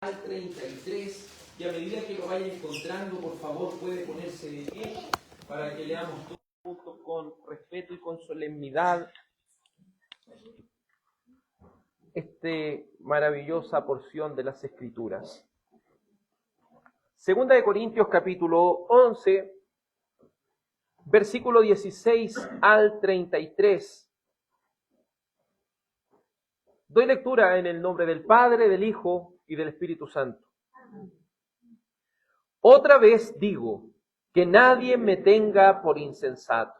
al 33, y a medida que lo vaya encontrando, por favor, puede ponerse de pie para que leamos todos juntos con respeto y con solemnidad esta maravillosa porción de las Escrituras. Segunda de Corintios capítulo 11, versículo 16 al 33. Doy lectura en el nombre del Padre, del Hijo y del Espíritu Santo. Otra vez digo, que nadie me tenga por insensato,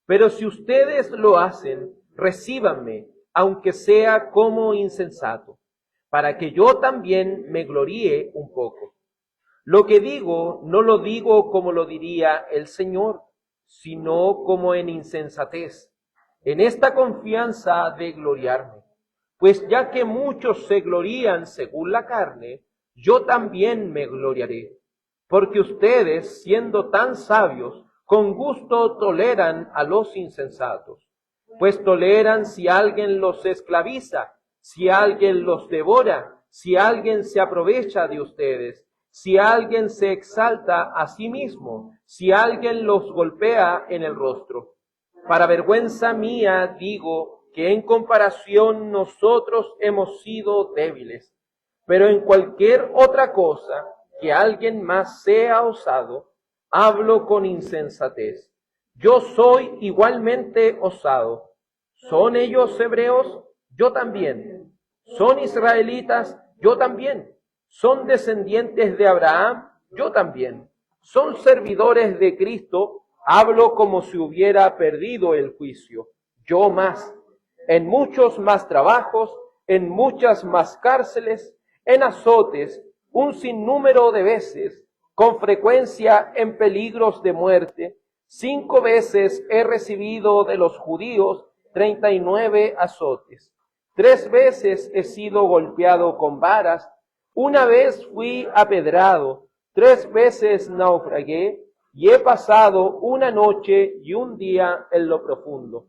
pero si ustedes lo hacen, recíbanme, aunque sea como insensato, para que yo también me gloríe un poco. Lo que digo, no lo digo como lo diría el Señor, sino como en insensatez, en esta confianza de gloriarme. Pues ya que muchos se glorían según la carne, yo también me gloriaré. Porque ustedes, siendo tan sabios, con gusto toleran a los insensatos. Pues toleran si alguien los esclaviza, si alguien los devora, si alguien se aprovecha de ustedes, si alguien se exalta a sí mismo, si alguien los golpea en el rostro. Para vergüenza mía digo que en comparación nosotros hemos sido débiles, pero en cualquier otra cosa que alguien más sea osado, hablo con insensatez. Yo soy igualmente osado. ¿Son ellos hebreos? Yo también. ¿Son israelitas? Yo también. ¿Son descendientes de Abraham? Yo también. ¿Son servidores de Cristo? Hablo como si hubiera perdido el juicio. Yo más. En muchos más trabajos, en muchas más cárceles, en azotes, un sinnúmero de veces, con frecuencia en peligros de muerte. 5 veces he recibido de los judíos 39 azotes. 3 veces he sido golpeado con varas. 1 vez fui apedrado. 3 veces naufragué y he pasado 1 noche y 1 día en lo profundo.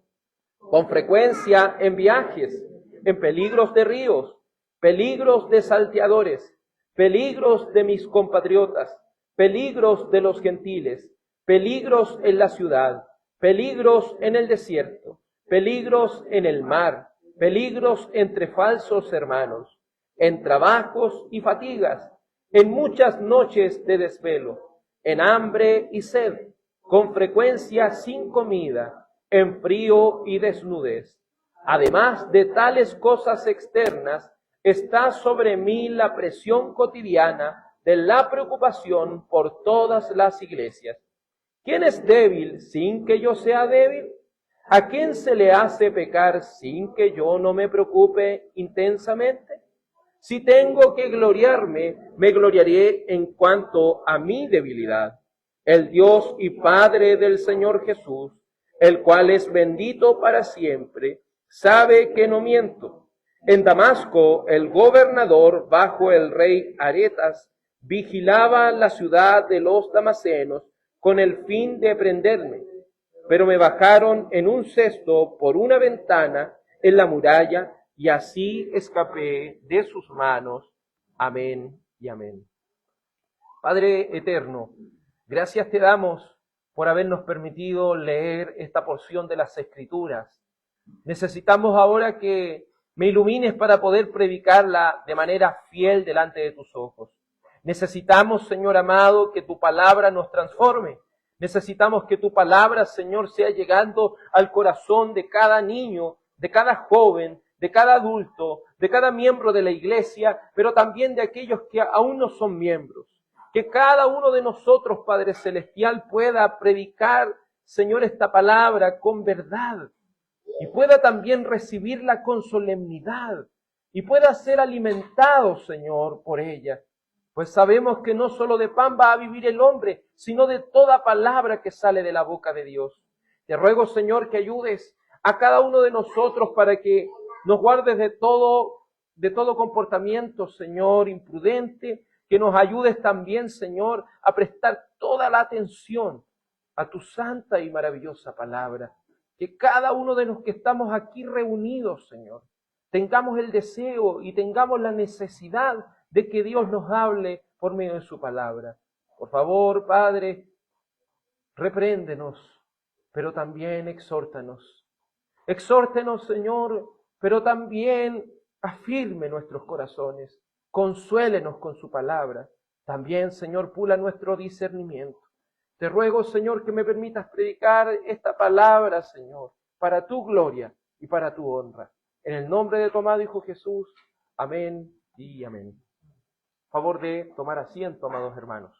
Con frecuencia en viajes, en peligros de ríos, peligros de salteadores, peligros de mis compatriotas, peligros de los gentiles, peligros en la ciudad, peligros en el desierto, peligros en el mar, peligros entre falsos hermanos, en trabajos y fatigas, en muchas noches de desvelo, en hambre y sed, con frecuencia sin comida, en frío y desnudez. Además de tales cosas externas, está sobre mí la presión cotidiana de la preocupación por todas las iglesias. ¿Quién es débil sin que yo sea débil? ¿A quién se le hace pecar sin que yo no me preocupe intensamente? Si tengo que gloriarme, me gloriaré en cuanto a mi debilidad. El Dios y Padre del Señor Jesús, el cual es bendito para siempre, sabe que no miento. En Damasco, el gobernador bajo el rey Aretas vigilaba la ciudad de los damasenos con el fin de prenderme, pero me bajaron en un cesto por una ventana en la muralla y así escapé de sus manos. Amén y amén. Padre eterno, gracias te damos por habernos permitido leer esta porción de las Escrituras. Necesitamos ahora que me ilumines para poder predicarla de manera fiel delante de tus ojos. Necesitamos, Señor amado, que tu palabra nos transforme. Necesitamos que tu palabra, Señor, sea llegando al corazón de cada niño, de cada joven, de cada adulto, de cada miembro de la iglesia, pero también de aquellos que aún no son miembros. Que cada uno de nosotros, Padre Celestial, pueda predicar, Señor, esta palabra con verdad y pueda también recibirla con solemnidad y pueda ser alimentado, Señor, por ella. Pues sabemos que no solo de pan va a vivir el hombre, sino de toda palabra que sale de la boca de Dios. Te ruego, Señor, que ayudes a cada uno de nosotros para que nos guardes de todo comportamiento, Señor, imprudente, que nos ayudes también, Señor, a prestar toda la atención a tu santa y maravillosa palabra. Que cada uno de los que estamos aquí reunidos, Señor, tengamos el deseo y tengamos la necesidad de que Dios nos hable por medio de su palabra. Por favor, Padre, repréndenos, pero también exhórtanos. Exhórtenos, Señor, pero también afirme nuestros corazones. Consuélenos con su palabra. También, Señor, pula nuestro discernimiento. Te ruego, Señor, que me permitas predicar esta palabra, Señor, para tu gloria y para tu honra. En el nombre de tu amado Hijo Jesús. Amén y amén. Favor de tomar asiento, amados hermanos.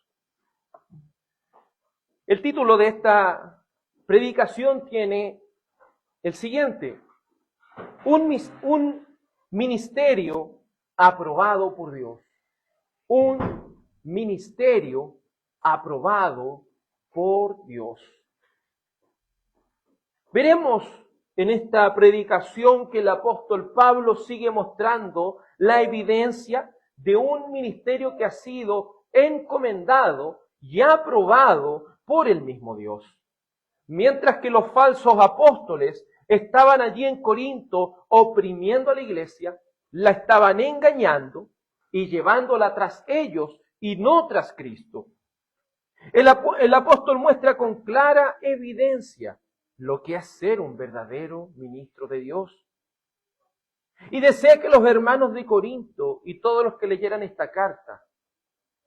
El título de esta predicación tiene el siguiente: un ministerio aprobado por Dios. Un ministerio aprobado por Dios. Veremos en esta predicación que el apóstol Pablo sigue mostrando la evidencia de un ministerio que ha sido encomendado y aprobado por el mismo Dios. Mientras que los falsos apóstoles estaban allí en Corinto oprimiendo a la iglesia, la estaban engañando y llevándola tras ellos y no tras Cristo. El apóstol muestra con clara evidencia lo que es ser un verdadero ministro de Dios. Y desea que los hermanos de Corinto y todos los que leyeran esta carta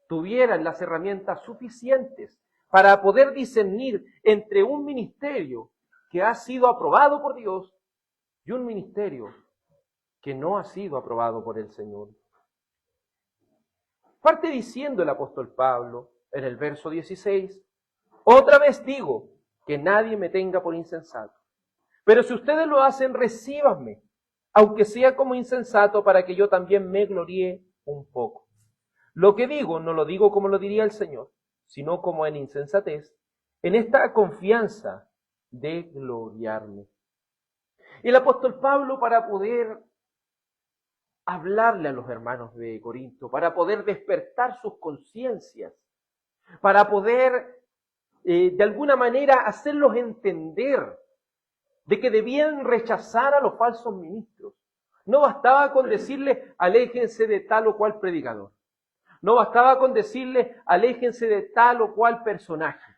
tuvieran las herramientas suficientes para poder discernir entre un ministerio que ha sido aprobado por Dios y un ministerio que no ha sido aprobado por el Señor. Parte diciendo el apóstol Pablo en el verso 16, otra vez digo que nadie me tenga por insensato, pero si ustedes lo hacen, recíbanme, aunque sea como insensato, para que yo también me gloríe un poco. Lo que digo, no lo digo como lo diría el Señor, sino como en insensatez, en esta confianza de gloriarme. Y el apóstol Pablo, para poder hablarle a los hermanos de Corinto, para poder despertar sus conciencias, para poder de alguna manera hacerlos entender de que debían rechazar a los falsos ministros. No bastaba con decirles, aléjense de tal o cual predicador. No bastaba con decirles, aléjense de tal o cual personaje.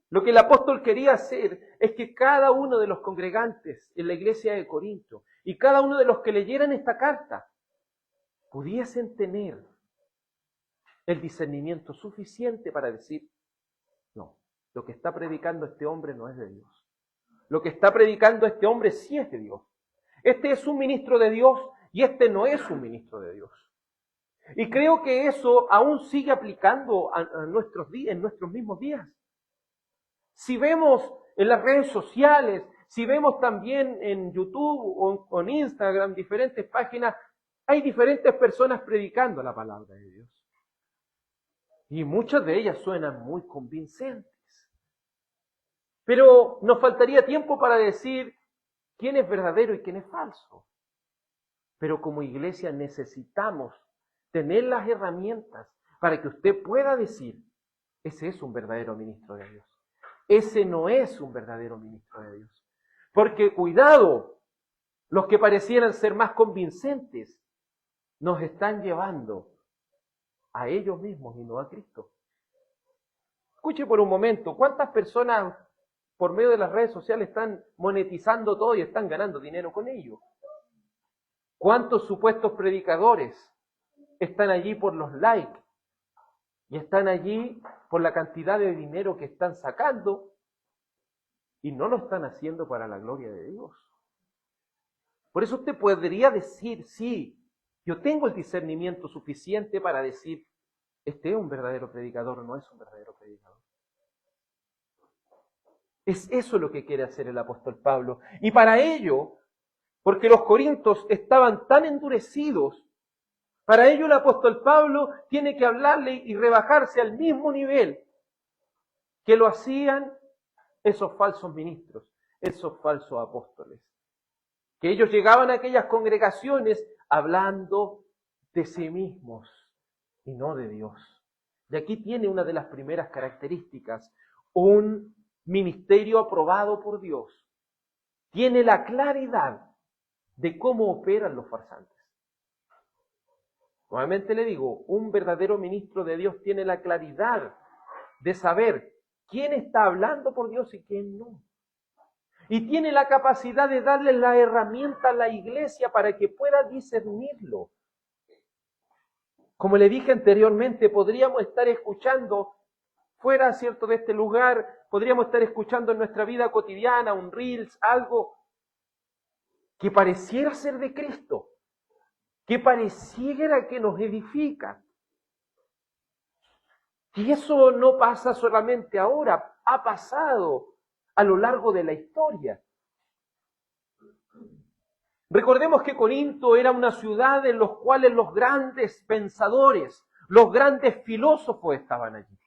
Lo que el apóstol quería hacer es que cada uno de los congregantes en la iglesia de Corinto y cada uno de los que leyeran esta carta pudiesen tener el discernimiento suficiente para decir, no, lo que está predicando este hombre no es de Dios. Lo que está predicando este hombre sí es de Dios. Este es un ministro de Dios y este no es un ministro de Dios. Y creo que eso aún sigue aplicando en nuestros mismos días. Si vemos en las redes sociales, si vemos también en YouTube o en Instagram diferentes páginas, hay diferentes personas predicando la palabra de Dios. Y muchas de ellas suenan muy convincentes. Pero nos faltaría tiempo para decir quién es verdadero y quién es falso. Pero como iglesia necesitamos tener las herramientas para que usted pueda decir, ese es un verdadero ministro de Dios. Ese no es un verdadero ministro de Dios. Porque cuidado, los que parecieran ser más convincentes nos están llevando a ellos mismos y no a Cristo. Escuche por un momento, ¿cuántas personas por medio de las redes sociales están monetizando todo y están ganando dinero con ello? ¿Cuántos supuestos predicadores están allí por los likes y están allí por la cantidad de dinero que están sacando y no lo están haciendo para la gloria de Dios? Por eso usted podría decir, sí, yo tengo el discernimiento suficiente para decir, este es un verdadero predicador o no es un verdadero predicador. Es eso lo que quiere hacer el apóstol Pablo. Y para ello, porque los corintios estaban tan endurecidos, para ello el apóstol Pablo tiene que hablarle y rebajarse al mismo nivel que lo hacían esos falsos ministros, esos falsos apóstoles. Que ellos llegaban a aquellas congregaciones hablando de sí mismos y no de Dios. De aquí tiene una de las primeras características, un ministerio aprobado por Dios. Tiene la claridad de cómo operan los farsantes. Nuevamente le digo, un verdadero ministro de Dios tiene la claridad de saber quién está hablando por Dios y quién no. Y tiene la capacidad de darle la herramienta a la iglesia para que pueda discernirlo. Como le dije anteriormente, podríamos estar escuchando, fuera, ¿cierto?, de este lugar, podríamos estar escuchando en nuestra vida cotidiana un Reels, algo que pareciera ser de Cristo, que pareciera que nos edifica. Y eso no pasa solamente ahora, ha pasado a lo largo de la historia. Recordemos que Corinto era una ciudad en la cual los grandes pensadores, los grandes filósofos estaban allí.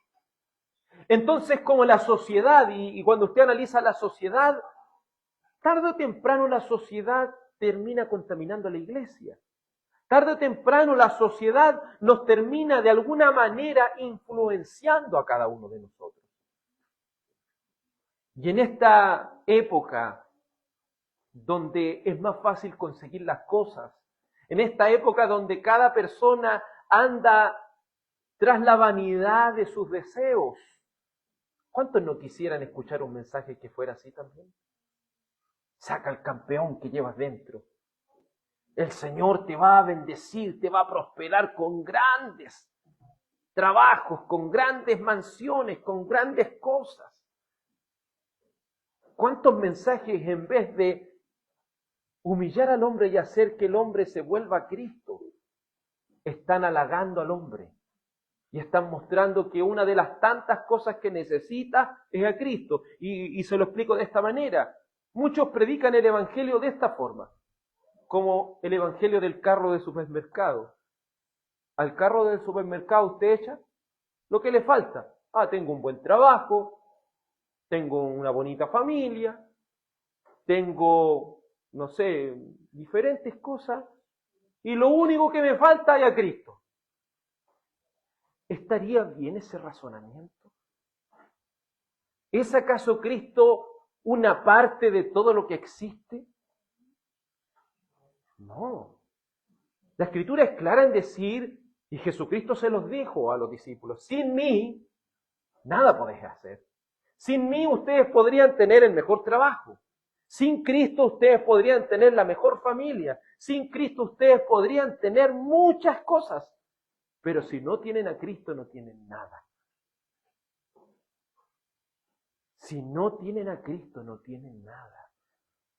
Entonces, como la sociedad, y cuando usted analiza la sociedad, tarde o temprano la sociedad termina contaminando a la iglesia. Tarde o temprano la sociedad nos termina de alguna manera influenciando a cada uno de nosotros. Y en esta época donde es más fácil conseguir las cosas, en esta época donde cada persona anda tras la vanidad de sus deseos, ¿cuántos no quisieran escuchar un mensaje que fuera así también? Saca el campeón que llevas dentro. El Señor te va a bendecir, te va a prosperar con grandes trabajos, con grandes mansiones, con grandes cosas. ¿Cuántos mensajes en vez de humillar al hombre y hacer que el hombre se vuelva a Cristo, están halagando al hombre y están mostrando que una de las tantas cosas que necesita es a Cristo? Y se lo explico de esta manera. Muchos predican el evangelio de esta forma, como el evangelio del carro de supermercado. Al carro del supermercado usted echa lo que le falta. Tengo un buen trabajo, tengo una bonita familia, tengo, no sé, diferentes cosas, y lo único que me falta es a Cristo. ¿Estaría bien ese razonamiento? ¿Es acaso Cristo una parte de todo lo que existe? No. La Escritura es clara en decir, y Jesucristo se los dijo a los discípulos, sin mí, nada podéis hacer. Sin mí ustedes podrían tener el mejor trabajo. Sin Cristo ustedes podrían tener la mejor familia. Sin Cristo ustedes podrían tener muchas cosas. Pero si no tienen a Cristo, no tienen nada. Si no tienen a Cristo, no tienen nada.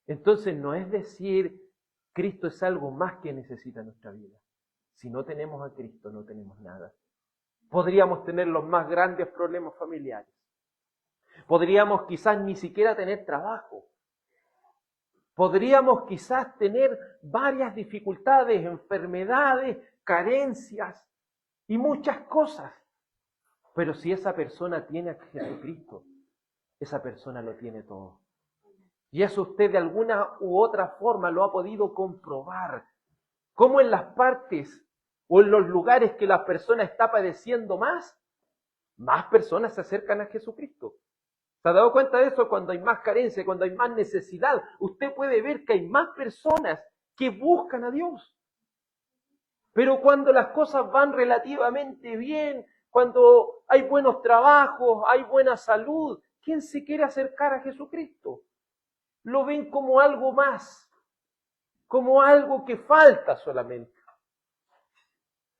Entonces no es decir, Cristo es algo más que necesita nuestra vida. Si no tenemos a Cristo, no tenemos nada. Podríamos tener los más grandes problemas familiares. Podríamos quizás ni siquiera tener trabajo. Podríamos quizás tener varias dificultades, enfermedades, carencias y muchas cosas. Pero si esa persona tiene a Jesucristo, esa persona lo tiene todo. Y eso usted de alguna u otra forma lo ha podido comprobar. Cómo en las partes o en los lugares que la persona está padeciendo más personas se acercan a Jesucristo. ¿Se ha dado cuenta de eso? Cuando hay más carencia, cuando hay más necesidad, usted puede ver que hay más personas que buscan a Dios. Pero cuando las cosas van relativamente bien, cuando hay buenos trabajos, hay buena salud, ¿quién se quiere acercar a Jesucristo? Lo ven como algo más, como algo que falta solamente.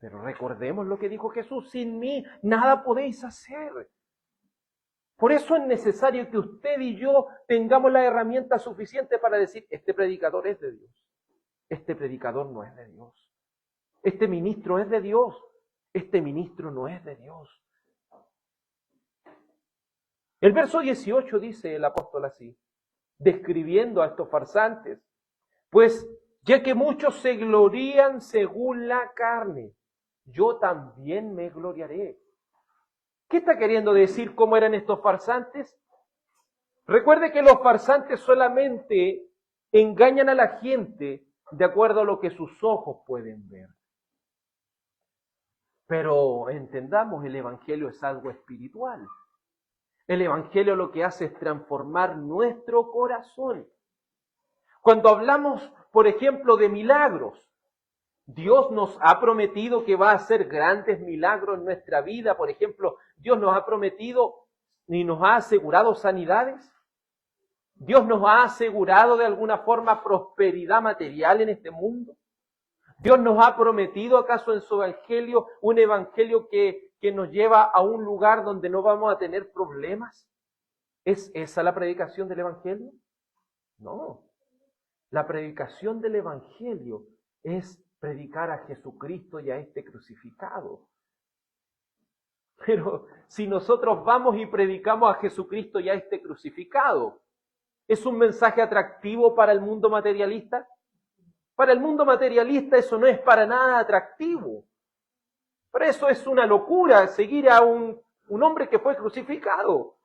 Pero recordemos lo que dijo Jesús, sin mí nada podéis hacer. Por eso es necesario que usted y yo tengamos la herramienta suficiente para decir, este predicador es de Dios, este predicador no es de Dios, este ministro es de Dios, este ministro no es de Dios. El verso 18 dice el apóstol así, describiendo a estos farsantes, pues ya que muchos se glorían según la carne, yo también me gloriaré. ¿Qué está queriendo decir cómo eran estos farsantes? Recuerde que los farsantes solamente engañan a la gente de acuerdo a lo que sus ojos pueden ver. Pero entendamos, el Evangelio es algo espiritual. El Evangelio lo que hace es transformar nuestro corazón. Cuando hablamos, por ejemplo, de milagros, Dios nos ha prometido que va a hacer grandes milagros en nuestra vida. Por ejemplo, Dios nos ha prometido y nos ha asegurado sanidades. Dios nos ha asegurado de alguna forma prosperidad material en este mundo. Dios nos ha prometido acaso en su evangelio un evangelio que nos lleva a un lugar donde no vamos a tener problemas. ¿Es esa la predicación del evangelio? No. La predicación del evangelio es predicar a Jesucristo y a este crucificado. Pero si nosotros vamos y predicamos a Jesucristo y a este crucificado, ¿es un mensaje atractivo para el mundo materialista? Para el mundo materialista eso no es para nada atractivo. Por eso es una locura seguir a un hombre que fue crucificado.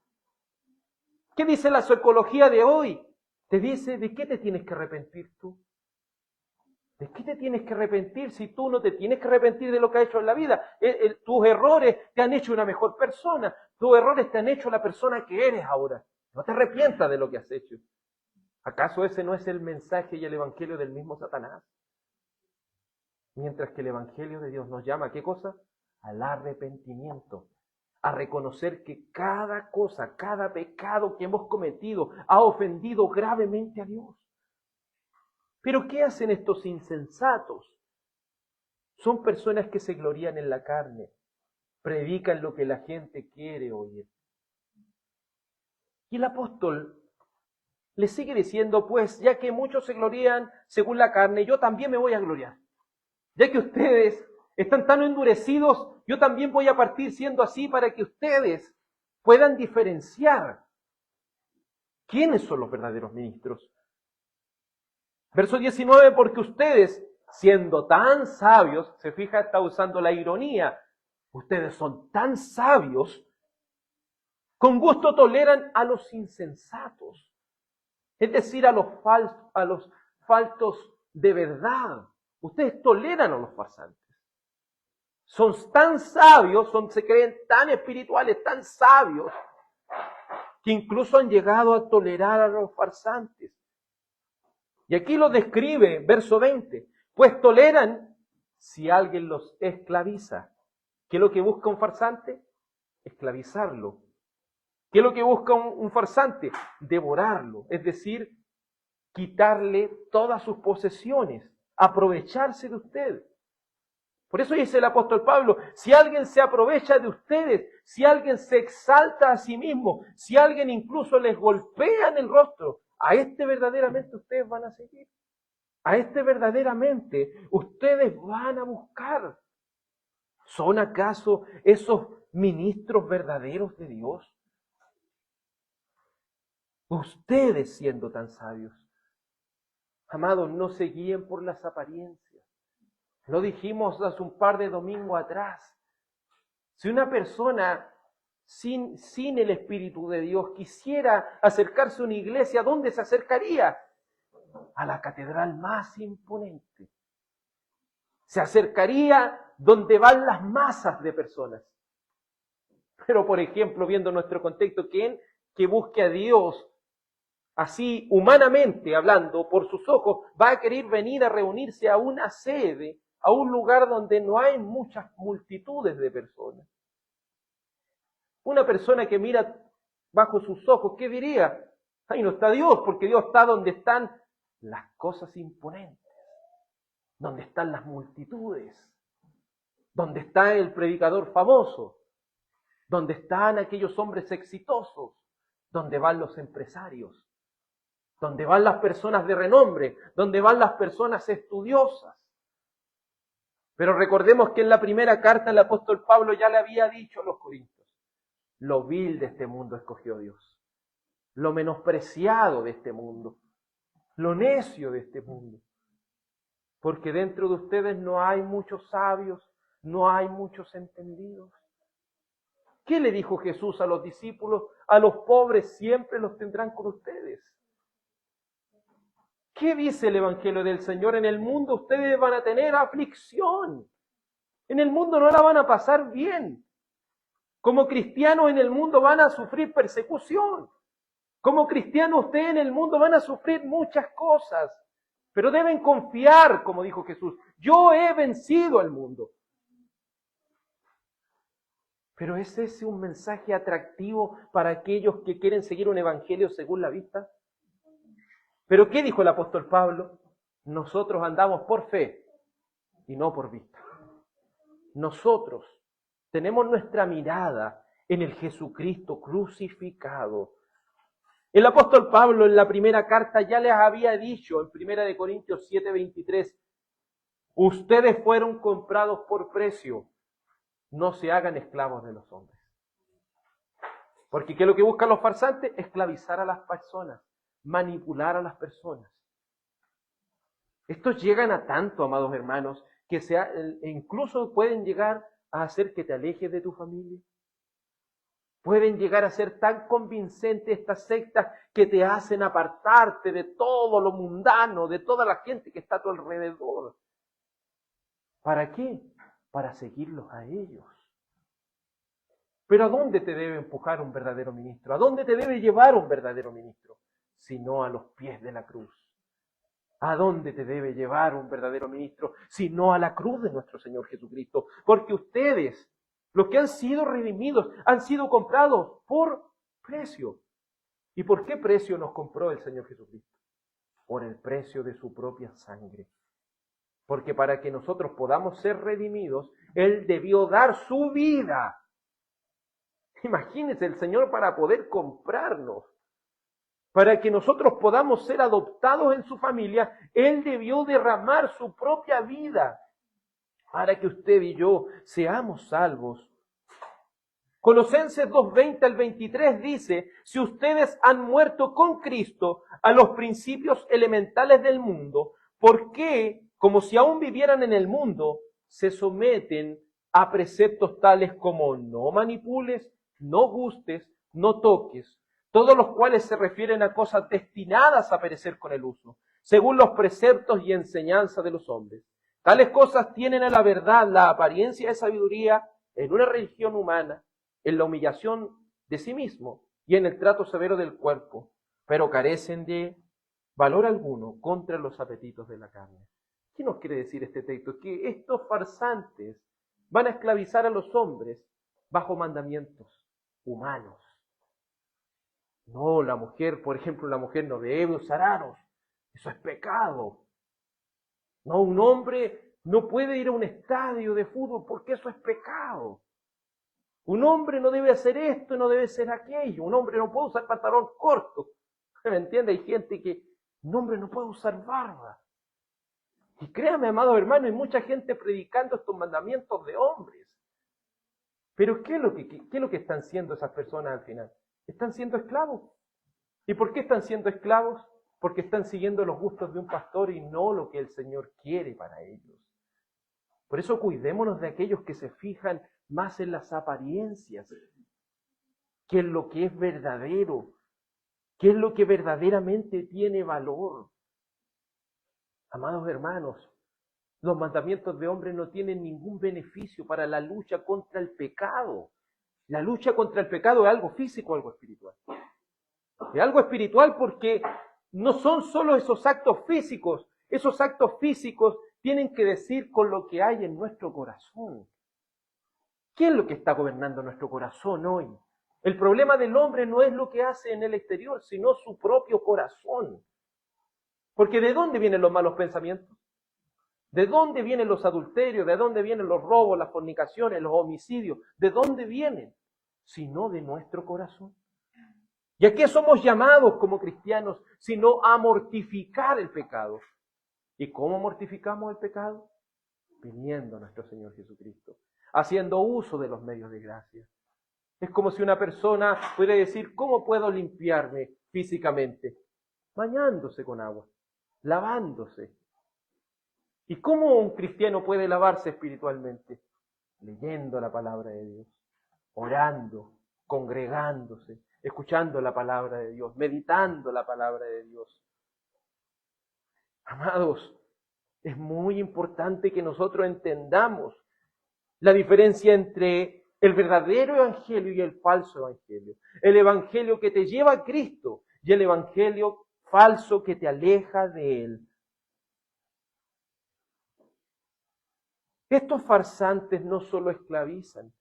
¿Qué dice la psicología de hoy? Te dice, ¿de qué te tienes que arrepentir tú? ¿De qué te tienes que arrepentir si tú no te tienes que arrepentir de lo que has hecho en la vida? Tus errores te han hecho una mejor persona. Tus errores te han hecho la persona que eres ahora. No te arrepientas de lo que has hecho. ¿Acaso ese no es el mensaje y el evangelio del mismo Satanás? Mientras que el evangelio de Dios nos llama ¿a qué cosa? Al arrepentimiento. A reconocer que cada cosa, cada pecado que hemos cometido ha ofendido gravemente a Dios. Pero ¿qué hacen estos insensatos? Son personas que se glorían en la carne, predican lo que la gente quiere oír. Y el apóstol le sigue diciendo, pues, ya que muchos se glorían según la carne, yo también me voy a gloriar. Ya que ustedes están tan endurecidos, yo también voy a partir siendo así para que ustedes puedan diferenciar quiénes son los verdaderos ministros. Verso 19, porque ustedes, siendo tan sabios, se fija, está usando la ironía, ustedes son tan sabios, con gusto toleran a los insensatos, es decir, a los faltos de verdad. Ustedes toleran a los farsantes. Son tan sabios, se creen tan espirituales, tan sabios, que incluso han llegado a tolerar a los farsantes. Y aquí lo describe, verso 20, pues toleran si alguien los esclaviza. ¿Qué es lo que busca un farsante? Esclavizarlo. ¿Qué es lo que busca un farsante? Devorarlo, es decir, quitarle todas sus posesiones, aprovecharse de usted. Por eso dice el apóstol Pablo, si alguien se aprovecha de ustedes, si alguien se exalta a sí mismo, si alguien incluso les golpea en el rostro, a este verdaderamente ustedes van a seguir. A este verdaderamente ustedes van a buscar. ¿Son acaso esos ministros verdaderos de Dios? Ustedes siendo tan sabios. Amados, no se guíen por las apariencias. Lo dijimos hace un par de domingos atrás. Si una persona sin el Espíritu de Dios quisiera acercarse a una iglesia, ¿a dónde se acercaría? A la catedral más imponente. Se acercaría donde van las masas de personas. Pero, por ejemplo, viendo nuestro contexto, ¿quién que busque a Dios así humanamente hablando por sus ojos va a querer venir a reunirse a una sede, a un lugar donde no hay muchas multitudes de personas? Una persona que mira bajo sus ojos, ¿qué diría? Ahí no está Dios, porque Dios está donde están las cosas imponentes, donde están las multitudes, donde está el predicador famoso, donde están aquellos hombres exitosos, donde van los empresarios, donde van las personas de renombre, donde van las personas estudiosas. Pero recordemos que en la primera carta el apóstol Pablo ya le había dicho a los corintios, lo vil de este mundo escogió Dios, lo menospreciado de este mundo, lo necio de este mundo. Porque dentro de ustedes no hay muchos sabios, no hay muchos entendidos. ¿Qué le dijo Jesús a los discípulos? A los pobres siempre los tendrán con ustedes. ¿Qué dice el Evangelio del Señor? En el mundo ustedes van a tener aflicción. En el mundo no la van a pasar bien. Como cristianos en el mundo van a sufrir persecución. Como cristianos ustedes en el mundo van a sufrir muchas cosas. Pero deben confiar, como dijo Jesús, yo he vencido al mundo. Pero ¿es ese un mensaje atractivo para aquellos que quieren seguir un evangelio según la vista? ¿Pero qué dijo el apóstol Pablo? Nosotros andamos por fe y no por vista. Nosotros tenemos nuestra mirada en el Jesucristo crucificado. El apóstol Pablo en la primera carta ya les había dicho en 1 Corintios 7:23, ustedes fueron comprados por precio, no se hagan esclavos de los hombres. Porque ¿qué es lo que buscan los farsantes? Esclavizar a las personas, manipular a las personas. Estos llegan a tanto, amados hermanos, que incluso pueden llegar a hacer que te alejes de tu familia. Pueden llegar a ser tan convincentes estas sectas que te hacen apartarte de todo lo mundano, de toda la gente que está a tu alrededor. ¿Para qué? Para seguirlos a ellos. Pero ¿a dónde te debe empujar un verdadero ministro? ¿A dónde te debe llevar un verdadero ministro? Sino a los pies de la cruz. ¿A dónde te debe llevar un verdadero ministro? Sino a la cruz de nuestro Señor Jesucristo. Porque ustedes, los que han sido redimidos, han sido comprados por precio. ¿Y por qué precio nos compró el Señor Jesucristo? Por el precio de su propia sangre. Porque para que nosotros podamos ser redimidos, Él debió dar su vida. Imagínense, el Señor para poder comprarnos, para que nosotros podamos ser adoptados en su familia, Él debió derramar su propia vida para que usted y yo seamos salvos. Colosenses 2:20 al 23 dice, si ustedes han muerto con Cristo a los principios elementales del mundo, ¿por qué, como si aún vivieran en el mundo, se someten a preceptos tales como no manipules, no gustes, no toques, todos los cuales se refieren a cosas destinadas a perecer con el uso, según los preceptos y enseñanza de los hombres? Tales cosas tienen a la verdad la apariencia de sabiduría en una religión humana, en la humillación de sí mismo y en el trato severo del cuerpo, pero carecen de valor alguno contra los apetitos de la carne. ¿Qué nos quiere decir este texto? Que estos farsantes van a esclavizar a los hombres bajo mandamientos humanos. No, la mujer, por ejemplo, la mujer no debe usar aros. Eso es pecado. No, un hombre no puede ir a un estadio de fútbol porque eso es pecado. Un hombre no debe hacer esto, no debe hacer aquello. Un hombre no puede usar pantalón corto. ¿Me entiende? Hay gente que un hombre no puede usar barba. Y créame, amados hermanos, hay mucha gente predicando estos mandamientos de hombres. Pero ¿qué es lo que están siendo esas personas al final? Están siendo esclavos. ¿Y por qué están siendo esclavos? Porque están siguiendo los gustos de un pastor y no lo que el Señor quiere para ellos. Por eso cuidémonos de aquellos que se fijan más en las apariencias que en lo que es verdadero, que es lo que verdaderamente tiene valor. Amados hermanos, los mandamientos de hombre no tienen ningún beneficio para la lucha contra el pecado. La lucha contra el pecado es algo físico o algo espiritual. Es algo espiritual porque no son solo esos actos físicos. Esos actos físicos tienen que decir con lo que hay en nuestro corazón. ¿Qué es lo que está gobernando nuestro corazón hoy? El problema del hombre no es lo que hace en el exterior, sino su propio corazón. Porque ¿de dónde vienen los malos pensamientos? ¿De dónde vienen los adulterios? ¿De dónde vienen los robos, las fornicaciones, los homicidios? ¿De dónde vienen? Sino de nuestro corazón. ¿Y a qué somos llamados como cristianos? Sino a mortificar el pecado. ¿Y cómo mortificamos el pecado? Viniendo a nuestro Señor Jesucristo, haciendo uso de los medios de gracia. Es como si una persona pudiera decir, ¿cómo puedo limpiarme físicamente? Bañándose con agua, lavándose. ¿Y cómo un cristiano puede lavarse espiritualmente? Leyendo la palabra de Dios, orando, congregándose, escuchando la palabra de Dios, meditando la palabra de Dios. Amados, es muy importante que nosotros entendamos la diferencia entre el verdadero evangelio y el falso evangelio. El evangelio que te lleva a Cristo y el evangelio falso que te aleja de Él. Estos farsantes no solo esclavizan,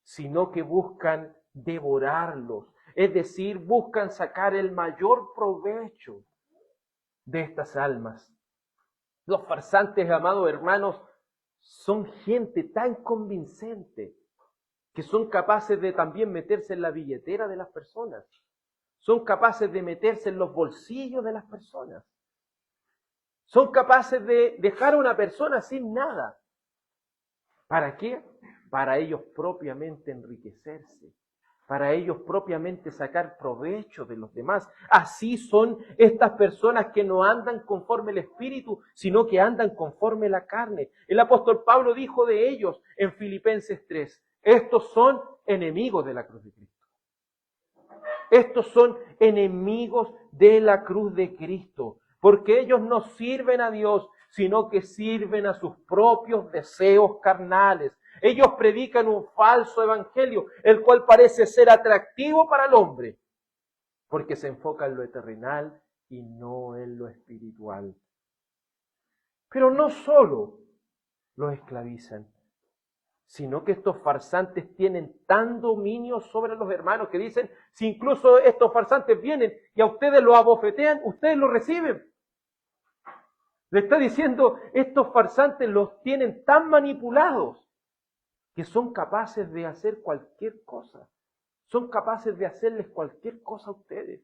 sino que buscan devorarlos, es decir, buscan sacar el mayor provecho de estas almas. Los farsantes, amados hermanos, son gente tan convincente que son capaces de también meterse en la billetera de las personas. Son capaces de meterse en los bolsillos de las personas. Son capaces de dejar a una persona sin nada. ¿Para qué? Para ellos propiamente enriquecerse. Para ellos propiamente sacar provecho de los demás. Así son estas personas que no andan conforme el Espíritu, sino que andan conforme la carne. El apóstol Pablo dijo de ellos en Filipenses 3, estos son enemigos de la cruz de Cristo. Estos son enemigos de la cruz de Cristo, porque ellos no sirven a Dios, sino que sirven a sus propios deseos carnales. Ellos predican un falso evangelio, el cual parece ser atractivo para el hombre, porque se enfoca en lo terrenal y no en lo espiritual. Pero no solo los esclavizan, sino que estos farsantes tienen tan dominio sobre los hermanos que dicen, si incluso estos farsantes vienen y a ustedes los abofetean, ustedes los reciben. Le está diciendo, estos farsantes los tienen tan manipulados que son capaces de hacer cualquier cosa. Son capaces de hacerles cualquier cosa a ustedes.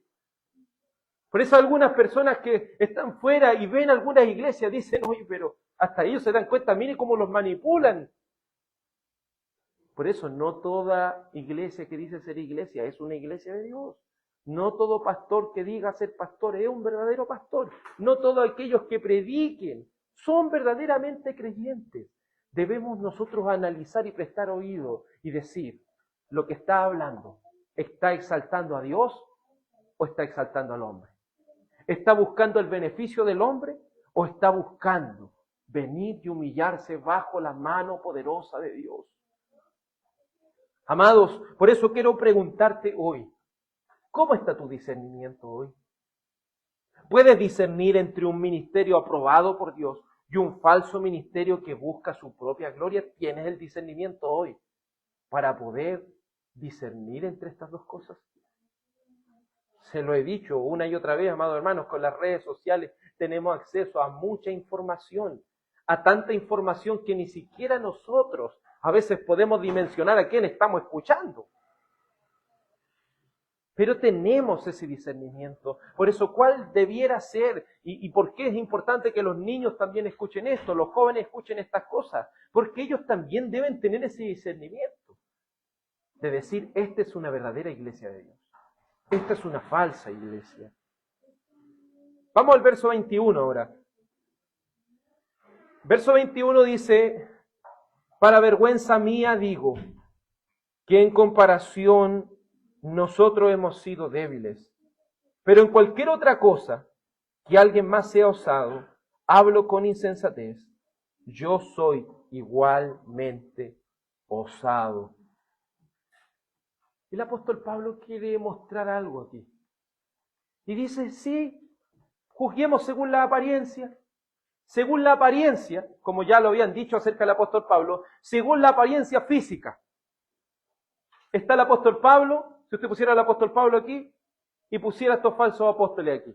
Por eso algunas personas que están fuera y ven algunas iglesias dicen, oye, pero hasta ellos se dan cuenta, mire cómo los manipulan. Por eso no toda iglesia que dice ser iglesia es una iglesia de Dios. No todo pastor que diga ser pastor es un verdadero pastor. No todos aquellos que prediquen son verdaderamente creyentes. Debemos nosotros analizar y prestar oído y decir, lo que está hablando, ¿está exaltando a Dios o está exaltando al hombre? ¿Está buscando el beneficio del hombre o está buscando venir y humillarse bajo la mano poderosa de Dios? Amados, por eso quiero preguntarte hoy, ¿cómo está tu discernimiento hoy? ¿Puedes discernir entre un ministerio aprobado por Dios y un falso ministerio que busca su propia gloria? ¿Tienes el discernimiento hoy para poder discernir entre estas dos cosas? Se lo he dicho una y otra vez, amados hermanos, con las redes sociales tenemos acceso a mucha información, a tanta información que ni siquiera nosotros a veces podemos dimensionar a quién estamos escuchando. Pero tenemos ese discernimiento. Por eso, ¿cuál debiera ser? ¿Y por qué es importante que los niños también escuchen esto, los jóvenes escuchen estas cosas? Porque ellos también deben tener ese discernimiento. De decir, esta es una verdadera iglesia de Dios. Esta es una falsa iglesia. Vamos al verso 21 ahora. Verso 21 dice, para vergüenza mía digo, que en comparación nosotros hemos sido débiles. Pero en cualquier otra cosa que alguien más sea osado, hablo con insensatez. Yo soy igualmente osado. El apóstol Pablo quiere mostrar algo aquí. Y dice, sí, juzguemos según la apariencia. Según la apariencia, como ya lo habían dicho acerca del apóstol Pablo, según la apariencia física. Está el apóstol Pablo, si usted pusiera al apóstol Pablo aquí y pusiera a estos falsos apóstoles aquí.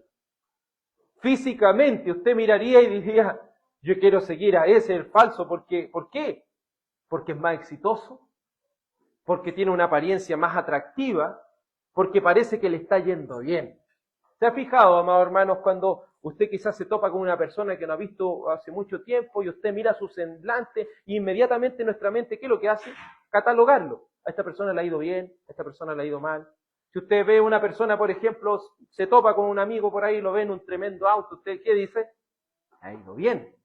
Físicamente usted miraría y diría, yo quiero seguir a ese, el falso, porque, ¿por qué? Porque es más exitoso, porque tiene una apariencia más atractiva, porque parece que le está yendo bien. ¿Se ha fijado, amados hermanos, cuando usted quizás se topa con una persona que no ha visto hace mucho tiempo y usted mira su semblante e inmediatamente nuestra mente, ¿qué es lo que hace? Catalogarlo. A esta persona le ha ido bien, a esta persona le ha ido mal. Si usted ve una persona, por ejemplo, se topa con un amigo por ahí, lo ve en un tremendo auto, ¿usted qué dice? Le ha ido bien.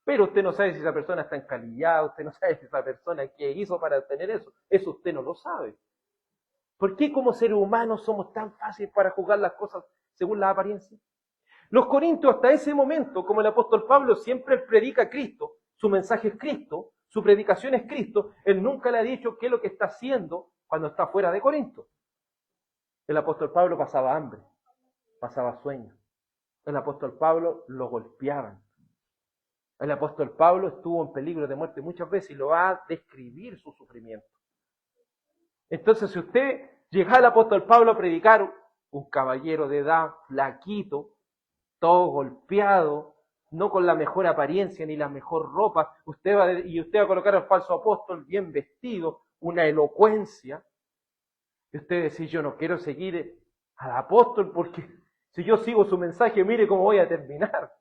Pero usted no sabe si esa persona está encalillada, usted no sabe si esa persona qué hizo para obtener eso. Eso usted no lo sabe. ¿Por qué como seres humanos somos tan fáciles para juzgar las cosas según la apariencia? Los corintios hasta ese momento, como el apóstol Pablo siempre predica a Cristo, su mensaje es Cristo, su predicación es Cristo, él nunca le ha dicho qué es lo que está haciendo cuando está fuera de Corinto. El apóstol Pablo pasaba hambre, pasaba sueño. El apóstol Pablo lo golpeaban. El apóstol Pablo estuvo en peligro de muerte muchas veces y lo va a describir su sufrimiento. Entonces, si usted llega al apóstol Pablo a predicar, un caballero de edad, flaquito, todo golpeado, no con la mejor apariencia ni la mejor ropa, usted va a colocar al falso apóstol bien vestido, una elocuencia, y usted dice, yo no quiero seguir al apóstol porque si yo sigo su mensaje, mire cómo voy a terminar.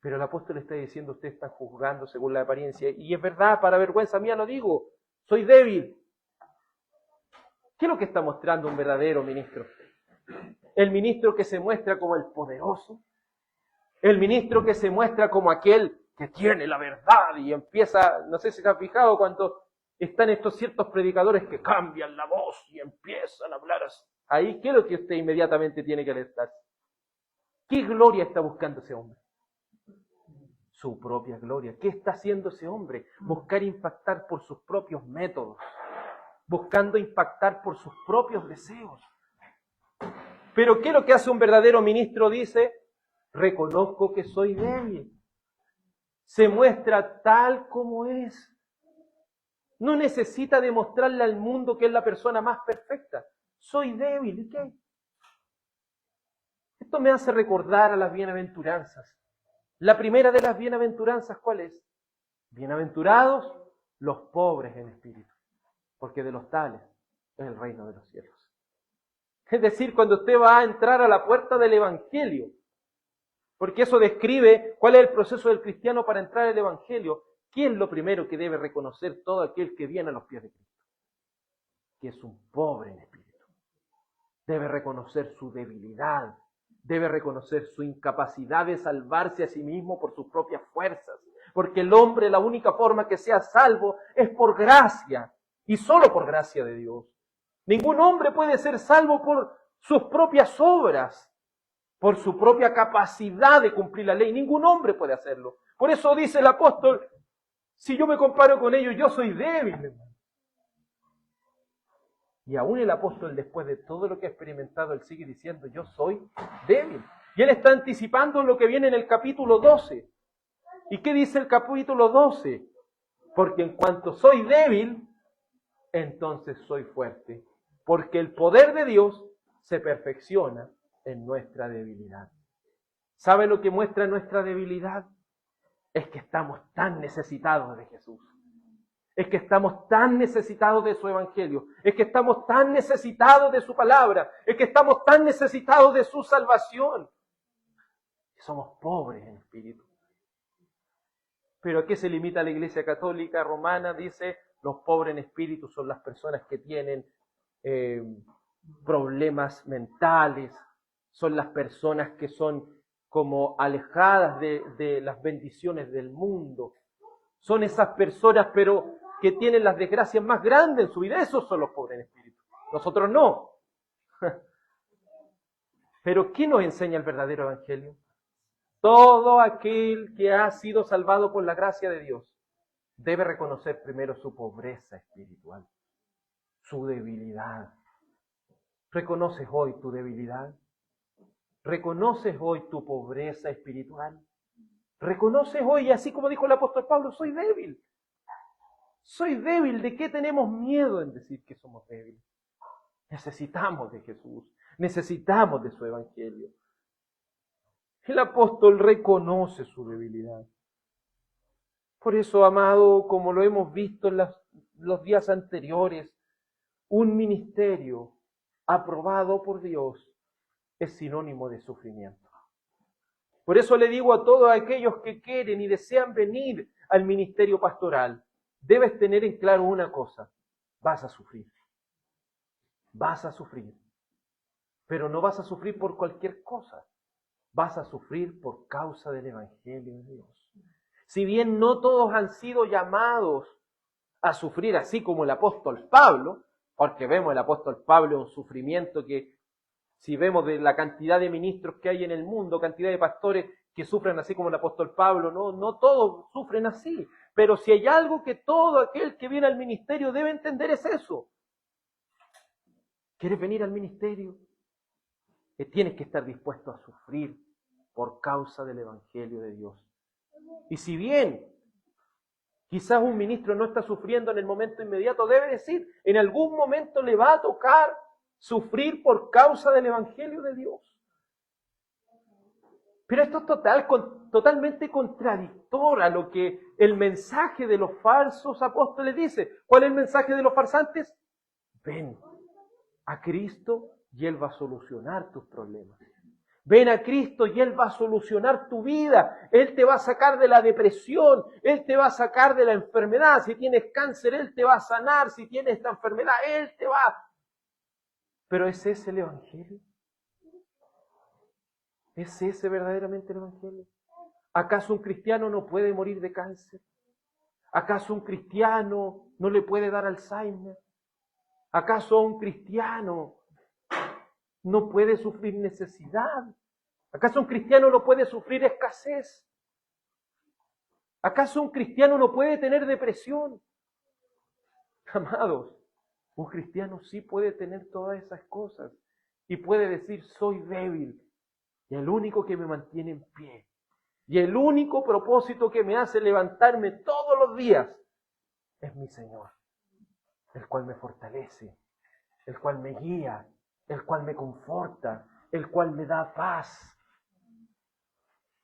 Pero el apóstol está diciendo, ustedes están juzgando según la apariencia. Y es verdad, para vergüenza mía lo digo, soy débil. ¿Qué es lo que está mostrando un verdadero ministro? El ministro que se muestra como el poderoso. El ministro que se muestra como aquel que tiene la verdad y empieza, no sé si se ha fijado cuando están estos ciertos predicadores que cambian la voz y empiezan a hablar así. Ahí, ¿qué es lo que usted inmediatamente tiene que alertarse? ¿Qué gloria está buscando ese hombre? Su propia gloria. ¿Qué está haciendo ese hombre? Buscar impactar por sus propios métodos, buscando impactar por sus propios deseos. Pero ¿qué es lo que hace un verdadero ministro? Dice, reconozco que soy débil. Se muestra tal como es. No necesita demostrarle al mundo que es la persona más perfecta. Soy débil. ¿Y qué? Esto me hace recordar a las bienaventuranzas. La primera de las bienaventuranzas, ¿cuál es? Bienaventurados los pobres en espíritu, porque de los tales es el reino de los cielos. Es decir, cuando usted va a entrar a la puerta del Evangelio, porque eso describe cuál es el proceso del cristiano para entrar al Evangelio, ¿qué es lo primero que debe reconocer todo aquel que viene a los pies de Cristo? Que es un pobre en espíritu. Debe reconocer su debilidad, debe reconocer su incapacidad de salvarse a sí mismo por sus propias fuerzas. Porque el hombre, la única forma que sea salvo es por gracia, y solo por gracia de Dios. Ningún hombre puede ser salvo por sus propias obras, por su propia capacidad de cumplir la ley. Ningún hombre puede hacerlo. Por eso dice el apóstol, si yo me comparo con ellos, yo soy débil, hermano. Y aún el apóstol, después de todo lo que ha experimentado, él sigue diciendo, yo soy débil. Y él está anticipando lo que viene en el capítulo 12. ¿Y qué dice el capítulo 12? Porque en cuanto soy débil, entonces soy fuerte. Porque el poder de Dios se perfecciona en nuestra debilidad. ¿Sabe lo que muestra nuestra debilidad? Es que estamos tan necesitados de Jesús. Es que estamos tan necesitados de su evangelio. Es que estamos tan necesitados de su palabra. Es que estamos tan necesitados de su salvación. Somos pobres en espíritu. ¿Pero a qué se limita la Iglesia Católica Romana? Dice, los pobres en espíritu son las personas que tienen problemas mentales, son las personas que son como alejadas de las bendiciones del mundo. Son esas personas, pero que tienen las desgracias más grandes en su vida. Esos son los pobres en espíritu. Nosotros no. Pero ¿qué nos enseña el verdadero evangelio? Todo aquel que ha sido salvado por la gracia de Dios debe reconocer primero su pobreza espiritual, su debilidad. ¿Reconoces hoy tu debilidad? ¿Reconoces hoy tu pobreza espiritual? ¿Reconoces hoy, así como dijo el apóstol Pablo, soy débil? Soy débil. ¿De qué tenemos miedo en decir que somos débiles? Necesitamos de Jesús, necesitamos de su evangelio. El apóstol reconoce su debilidad. Por eso, amado, como lo hemos visto en los días anteriores, un ministerio aprobado por Dios es sinónimo de sufrimiento. Por eso le digo a todos aquellos que quieren y desean venir al ministerio pastoral, debes tener en claro una cosa, vas a sufrir. Vas a sufrir. Pero no vas a sufrir por cualquier cosa. Vas a sufrir por causa del Evangelio de Dios. Si bien no todos han sido llamados a sufrir así como el apóstol Pablo, porque vemos el apóstol Pablo un sufrimiento que, si vemos de la cantidad de ministros que hay en el mundo, cantidad de pastores que sufren así como el apóstol Pablo, no todos sufren así. Pero si hay algo que todo aquel que viene al ministerio debe entender es eso. ¿Quieres venir al ministerio? Tienes que estar dispuesto a sufrir por causa del Evangelio de Dios. Y si bien quizás un ministro no está sufriendo en el momento inmediato, debe decir, en algún momento le va a tocar sufrir por causa del Evangelio de Dios. Pero esto es totalmente contradictorio a lo que el mensaje de los falsos apóstoles dice. ¿Cuál es el mensaje de los farsantes? Ven a Cristo y Él va a solucionar tus problemas. Ven a Cristo y Él va a solucionar tu vida. Él te va a sacar de la depresión. Él te va a sacar de la enfermedad. Si tienes cáncer, Él te va a sanar. Si tienes esta enfermedad, Él te va. Pero ¿es ese el Evangelio? ¿Es ese verdaderamente el Evangelio? ¿Acaso un cristiano no puede morir de cáncer? ¿Acaso un cristiano no le puede dar Alzheimer? ¿Acaso un cristiano no puede sufrir necesidad? ¿Acaso un cristiano no puede sufrir escasez? ¿Acaso un cristiano no puede tener depresión? Amados, un cristiano sí puede tener todas esas cosas y puede decir, soy débil y el único que me mantiene en pie y el único propósito que me hace levantarme todos los días es mi Señor, el cual me fortalece, el cual me guía, el cual me conforta, el cual me da paz.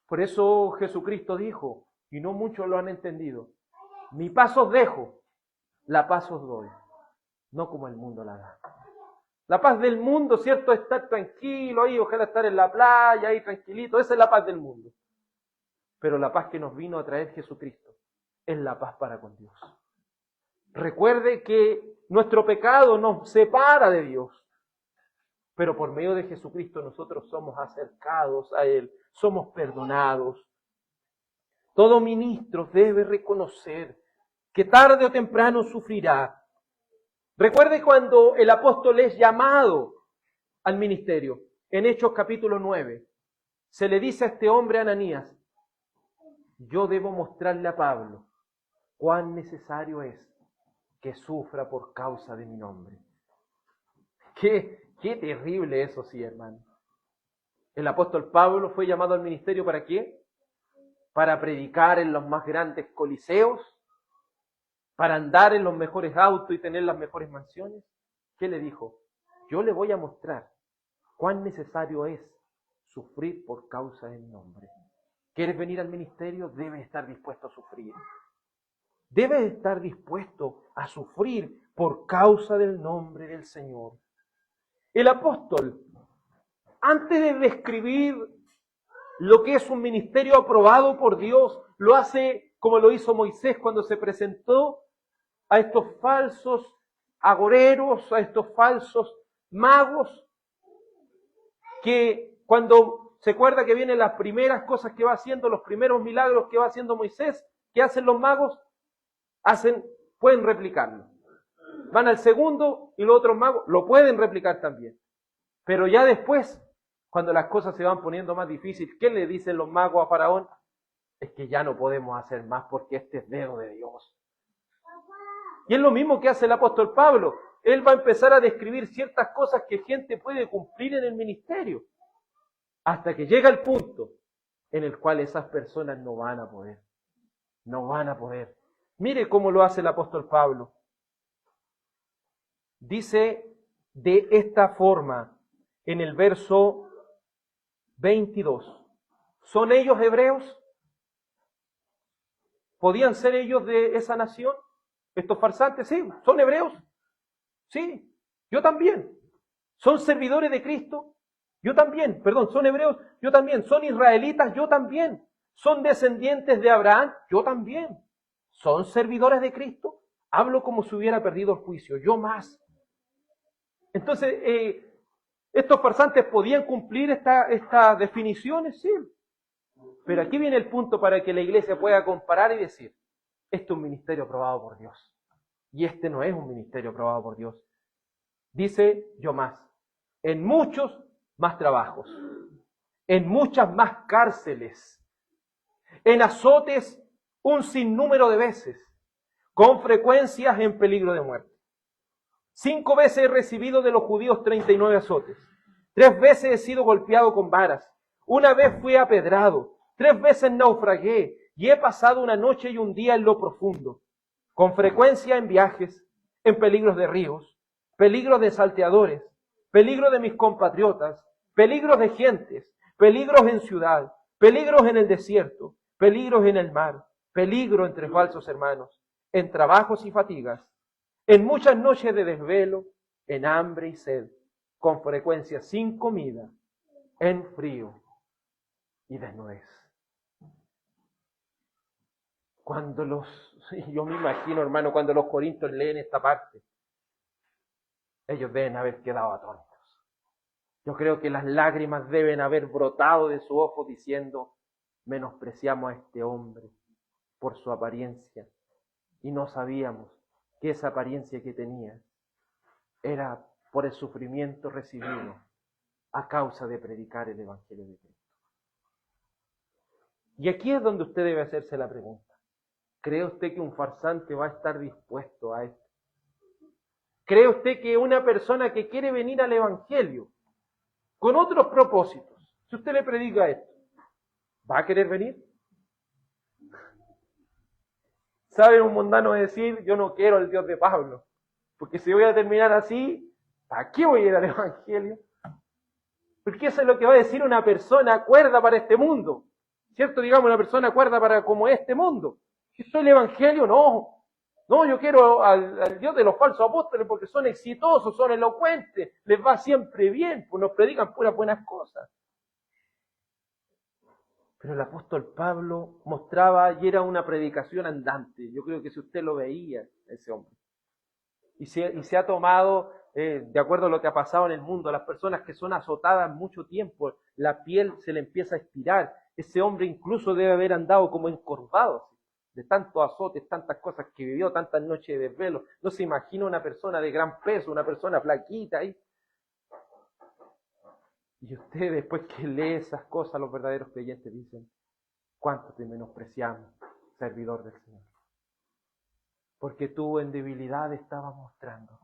Por eso Jesucristo dijo, y no muchos lo han entendido, mi paz os dejo, la paz os doy, no como el mundo la da. La paz del mundo, ¿cierto? Es estar tranquilo ahí, ojalá estar en la playa ahí tranquilito, esa es la paz del mundo. Pero la paz que nos vino a traer Jesucristo es la paz para con Dios. Recuerde que nuestro pecado nos separa de Dios, pero por medio de Jesucristo nosotros somos acercados a Él, somos perdonados. Todo ministro debe reconocer que tarde o temprano sufrirá. Recuerde cuando el apóstol es llamado al ministerio, en Hechos capítulo 9, se le dice a este hombre Ananías, yo debo mostrarle a Pablo cuán necesario es que sufra por causa de mi nombre. Qué terrible eso, sí, hermano. El apóstol Pablo fue llamado al ministerio ¿para qué? Para predicar en los más grandes coliseos, para andar en los mejores autos y tener las mejores mansiones. ¿Qué le dijo? Yo le voy a mostrar cuán necesario es sufrir por causa de mi nombre. ¿Quieres venir al ministerio? Debes estar dispuesto a sufrir. Debes estar dispuesto a sufrir por causa del nombre del Señor. El apóstol, antes de describir lo que es un ministerio aprobado por Dios, lo hace como lo hizo Moisés cuando se presentó a estos falsos agoreros, a estos falsos magos, que cuando se acuerda que vienen las primeras cosas que va haciendo, los primeros milagros que va haciendo Moisés, ¿qué hacen los magos? Pueden replicarlo. Van al segundo y los otros magos lo pueden replicar también. Pero ya después, cuando las cosas se van poniendo más difíciles, ¿qué le dicen los magos a Faraón? Es que ya no podemos hacer más porque este es dedo de Dios. Y es lo mismo que hace el apóstol Pablo. Él va a empezar a describir ciertas cosas que gente puede cumplir en el ministerio. Hasta que llega el punto en el cual esas personas no van a poder. No van a poder. Mire cómo lo hace el apóstol Pablo. Dice de esta forma en el verso 22. ¿Son ellos hebreos? ¿Podían ser ellos de esa nación? ¿Estos farsantes? Sí. ¿Son hebreos? Sí. Yo también. ¿Son servidores de Cristo? Yo también. Perdón, ¿son hebreos? Yo también. ¿Son israelitas? Yo también. ¿Son descendientes de Abraham? Yo también. ¿Son servidores de Cristo? Hablo como si hubiera perdido el juicio. Yo más. Entonces, ¿estos farsantes podían cumplir estas definiciones? Sí. Pero aquí viene el punto para que la iglesia pueda comparar y decir, este es un ministerio aprobado por Dios. Y este no es un ministerio aprobado por Dios. Dice yo más, en muchos más trabajos, en muchas más cárceles, en azotes un sinnúmero de veces, con frecuencias en peligro de muerte. 5 veces he recibido de los judíos 39 azotes. 3 veces he sido golpeado con varas. 1 vez fui apedrado. 3 veces naufragué. y he pasado una noche y un día en lo profundo, con frecuencia en viajes, en peligros de ríos, peligros de salteadores, peligros de mis compatriotas, peligros de gentes, peligros en ciudad, peligros en el desierto, peligros en el mar, peligro entre falsos hermanos, en trabajos y fatigas, en muchas noches de desvelo, en hambre y sed, con frecuencia sin comida, en frío y desnudez. Yo me imagino, hermano, cuando los corintios leen esta parte, ellos deben haber quedado atónitos. Yo creo que las lágrimas deben haber brotado de su ojo diciendo, menospreciamos a este hombre por su apariencia y no sabíamos que esa apariencia que tenía era por el sufrimiento recibido a causa de predicar el Evangelio de Cristo. Y aquí es donde usted debe hacerse la pregunta. ¿Cree usted que un farsante va a estar dispuesto a esto? ¿Cree usted que una persona que quiere venir al Evangelio con otros propósitos, si usted le predica esto, va a querer venir? ¿Sabe un mundano decir, yo no quiero al Dios de Pablo? Porque si voy a terminar así, ¿para qué voy a ir al Evangelio? Porque eso es lo que va a decir una persona cuerda para este mundo. ¿Cierto? Digamos, una persona cuerda para como este mundo. Si soy el Evangelio, no. No, yo quiero al Dios de los falsos apóstoles porque son exitosos, son elocuentes, les va siempre bien, pues nos predican puras buenas cosas. Pero el apóstol Pablo mostraba y era una predicación andante. Yo creo que si usted lo veía, ese hombre. Y se ha tomado, de acuerdo a lo que ha pasado en el mundo, las personas que son azotadas mucho tiempo, la piel se le empieza a estirar. Ese hombre incluso debe haber andado como encorvado, de tantos azotes, tantas cosas que vivió, tantas noches de desvelo. No se imagina una persona de gran peso, una persona flaquita ahí. Y usted después que lee esas cosas, los verdaderos creyentes dicen, ¿cuánto te menospreciamos, servidor del Señor? Porque tú en debilidad estabas mostrando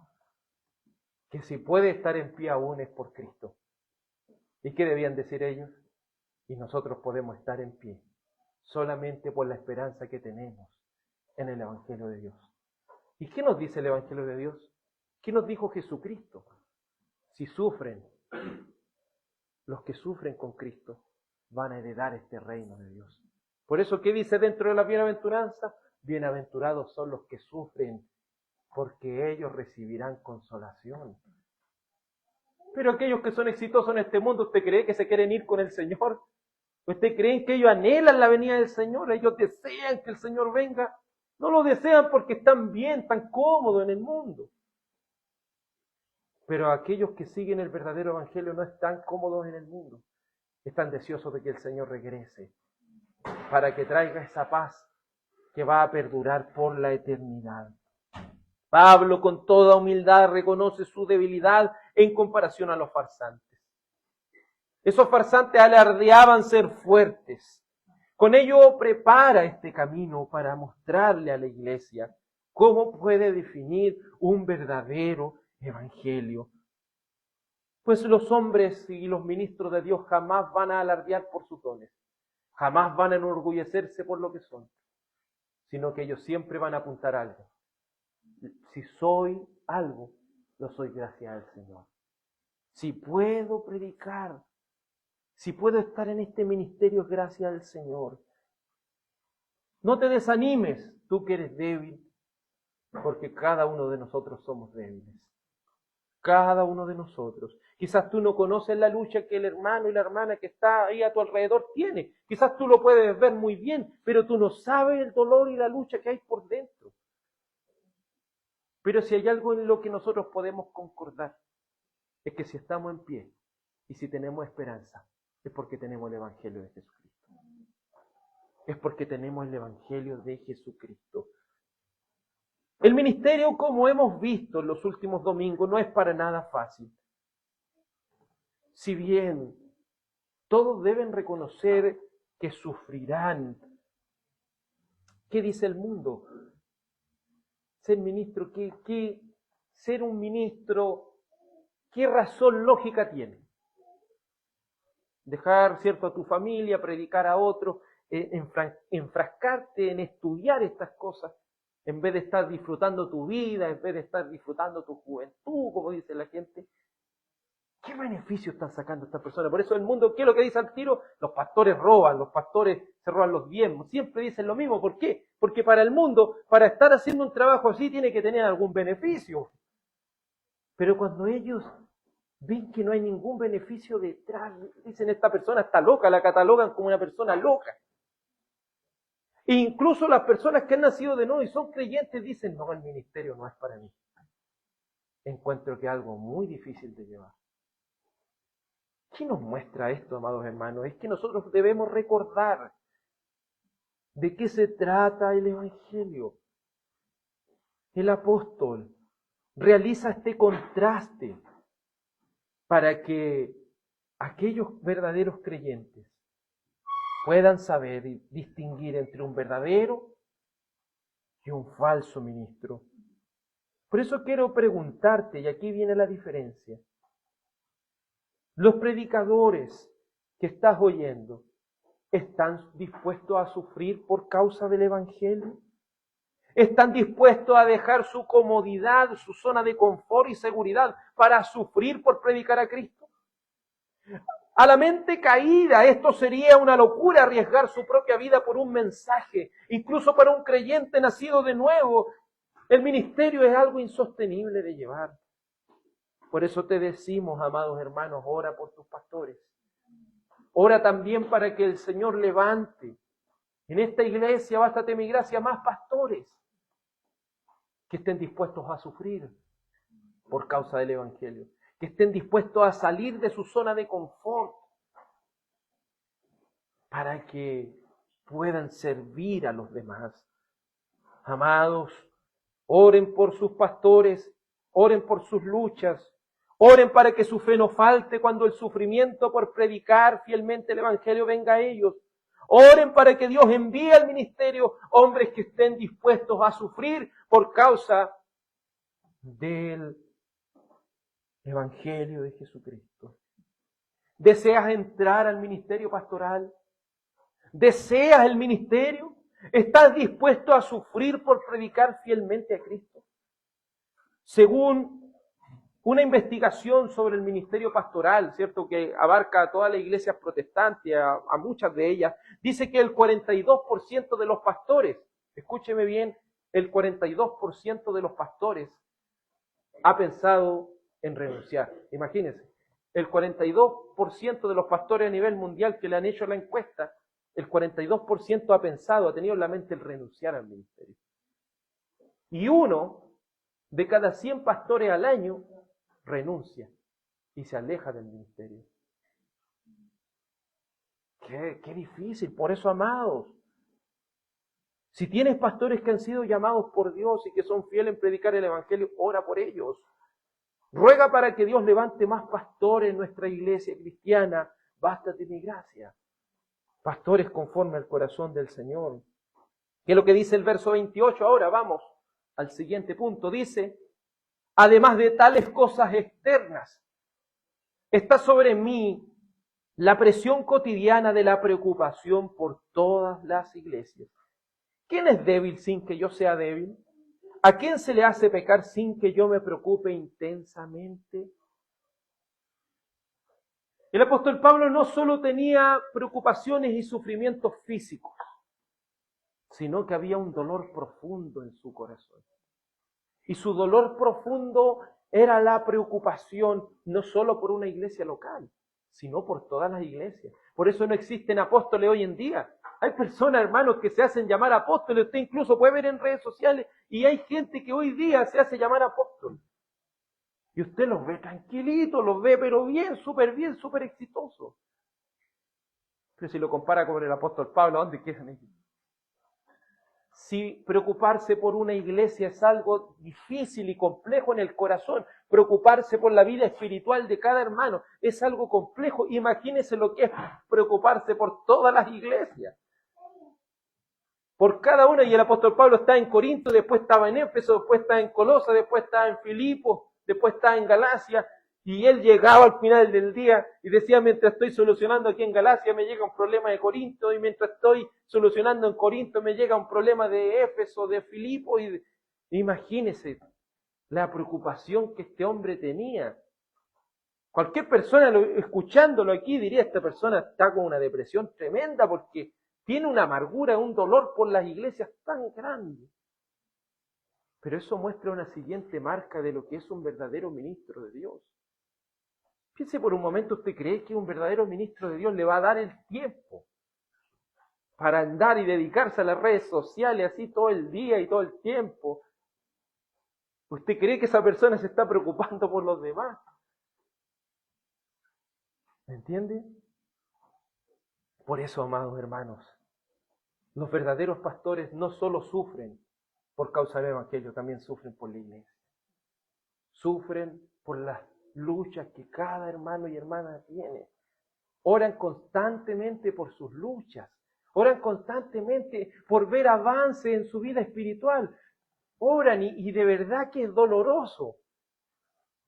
que si puede estar en pie aún es por Cristo. ¿Y qué debían decir ellos? Y nosotros podemos estar en pie solamente por la esperanza que tenemos en el Evangelio de Dios. ¿Y qué nos dice el Evangelio de Dios? ¿Qué nos dijo Jesucristo? Si sufren, los que sufren con Cristo van a heredar este reino de Dios. Por eso, ¿qué dice dentro de la bienaventuranza? Bienaventurados son los que sufren, porque ellos recibirán consolación. Pero aquellos que son exitosos en este mundo, ¿usted cree que se quieren ir con el Señor? ¿Usted cree que ellos anhelan la venida del Señor? ¿Ellos desean que el Señor venga? No lo desean porque están bien, están cómodos en el mundo. Pero aquellos que siguen el verdadero Evangelio no están cómodos en el mundo. Están deseosos de que el Señor regrese para que traiga esa paz que va a perdurar por la eternidad. Pablo con toda humildad reconoce su debilidad en comparación a los farsantes. Esos farsantes alardeaban ser fuertes. Con ello prepara este camino para mostrarle a la iglesia cómo puede definir un verdadero evangelio. Pues los hombres y los ministros de Dios jamás van a alardear por sus dones, jamás van a enorgullecerse por lo que son, sino que ellos siempre van a apuntar a algo. Si soy algo, lo soy gracias al Señor. Si puedo predicar, si puedo estar en este ministerio, es gracias al Señor. No te desanimes, tú que eres débil, porque cada uno de nosotros somos débiles. Cada uno de nosotros. Quizás tú no conoces la lucha que el hermano y la hermana que está ahí a tu alrededor tiene. Quizás tú lo puedes ver muy bien, pero tú no sabes el dolor y la lucha que hay por dentro. Pero si hay algo en lo que nosotros podemos concordar, es que si estamos en pie y si tenemos esperanza, es porque tenemos el Evangelio de Jesucristo. Es porque tenemos el Evangelio de Jesucristo. El ministerio, como hemos visto en los últimos domingos, no es para nada fácil. Si bien todos deben reconocer que sufrirán, ¿qué dice el mundo? Ser ministro, ser un ministro, ¿qué razón lógica tiene? Dejar, cierto, a tu familia, predicar a otros, enfrascarte en estudiar estas cosas, en vez de estar disfrutando tu vida, en vez de estar disfrutando tu juventud, como dice la gente. ¿Qué beneficio están sacando estas personas? Por eso el mundo, ¿qué es lo que dice al tiro? Los pastores roban, los pastores se roban los diezmos. Siempre dicen lo mismo. ¿Por qué? Porque para el mundo, para estar haciendo un trabajo así, tiene que tener algún beneficio. Pero cuando ellos ven que no hay ningún beneficio detrás, dicen, esta persona está loca, la catalogan como una persona loca. E incluso las personas que han nacido de nuevo y son creyentes dicen, no, el ministerio no es para mí. Encuentro que es algo muy difícil de llevar. ¿Qué nos muestra esto, amados hermanos? Es que nosotros debemos recordar de qué se trata el Evangelio. El apóstol realiza este contraste para que aquellos verdaderos creyentes puedan saber y distinguir entre un verdadero y un falso ministro. Por eso quiero preguntarte, y aquí viene la diferencia. Los predicadores que estás oyendo, ¿están dispuestos a sufrir por causa del Evangelio? ¿Están dispuestos a dejar su comodidad, su zona de confort y seguridad para sufrir por predicar a Cristo? A la mente caída, esto sería una locura, arriesgar su propia vida por un mensaje. Incluso para un creyente nacido de nuevo, el ministerio es algo insostenible de llevar. Por eso te decimos, amados hermanos, ora por tus pastores. Ora también para que el Señor levante en esta iglesia, bástate mi gracia, más pastores que estén dispuestos a sufrir por causa del Evangelio, que estén dispuestos a salir de su zona de confort para que puedan servir a los demás. Amados, oren por sus pastores, oren por sus luchas, oren para que su fe no falte cuando el sufrimiento por predicar fielmente el Evangelio venga a ellos. Oren para que Dios envíe al ministerio hombres que estén dispuestos a sufrir por causa del Evangelio de Jesucristo. ¿Deseas entrar al ministerio pastoral? ¿Deseas el ministerio? ¿Estás dispuesto a sufrir por predicar fielmente a Cristo? Según una investigación sobre el ministerio pastoral, ¿cierto?, que abarca a todas las iglesias protestantes, a muchas de ellas, dice que el 42% de los pastores, escúcheme bien, el 42% de los pastores ha pensado en renunciar. Imagínense, el 42% de los pastores a nivel mundial que le han hecho la encuesta, el 42% ha pensado, ha tenido en la mente el renunciar al ministerio. Y 1 de cada 100 pastores al año renuncia y se aleja del ministerio. Qué difícil. Por eso, amados, si tienes pastores que han sido llamados por Dios y que son fieles en predicar el Evangelio, ora por ellos. Ruega para que Dios levante más pastores en nuestra iglesia cristiana. Bástate mi gracia. Pastores conforme al corazón del Señor. ¿Qué es lo que dice el verso 28? Ahora vamos al siguiente punto. Dice, además de tales cosas externas, está sobre mí la presión cotidiana de la preocupación por todas las iglesias. ¿Quién es débil sin que yo sea débil? ¿A quién se le hace pecar sin que yo me preocupe intensamente? El apóstol Pablo no solo tenía preocupaciones y sufrimientos físicos, sino que había un dolor profundo en su corazón. Y su dolor profundo era la preocupación no solo por una iglesia local, sino por todas las iglesias. Por eso no existen apóstoles hoy en día. Hay personas, hermanos, que se hacen llamar apóstoles. Usted incluso puede ver en redes sociales y hay gente que hoy día se hace llamar apóstol. Y usted los ve tranquilitos, los ve pero bien, súper exitosos. Pero si lo compara con el apóstol Pablo, ¿dónde quedan ellos? Si preocuparse por una iglesia es algo difícil y complejo en el corazón, preocuparse por la vida espiritual de cada hermano es algo complejo. Imagínese lo que es preocuparse por todas las iglesias. Por cada una, y el apóstol Pablo está en Corinto, después estaba en Éfeso, después está en Colosa, después está en Filipos, después está en Galacia, Y él llegaba al final del día y decía, mientras estoy solucionando aquí en Galacia me llega un problema de Corinto, y mientras estoy solucionando en Corinto me llega un problema de Éfeso, de Filipo. Imagínese la preocupación que este hombre tenía. Cualquier persona escuchándolo aquí diría, esta persona está con una depresión tremenda porque tiene una amargura, un dolor por las iglesias tan grande. Pero eso muestra una siguiente marca de lo que es un verdadero ministro de Dios. Piense por un momento, ¿usted cree que un verdadero ministro de Dios le va a dar el tiempo para andar y dedicarse a las redes sociales así todo el día y todo el tiempo? ¿Usted cree que esa persona se está preocupando por los demás? ¿Me entiende? Por eso, amados hermanos, los verdaderos pastores no solo sufren por causa del Evangelio, también sufren por la iglesia. Sufren por las luchas que cada hermano y hermana tiene. Oran constantemente por sus luchas. Oran constantemente por ver avance en su vida espiritual. Oran y de verdad que es doloroso.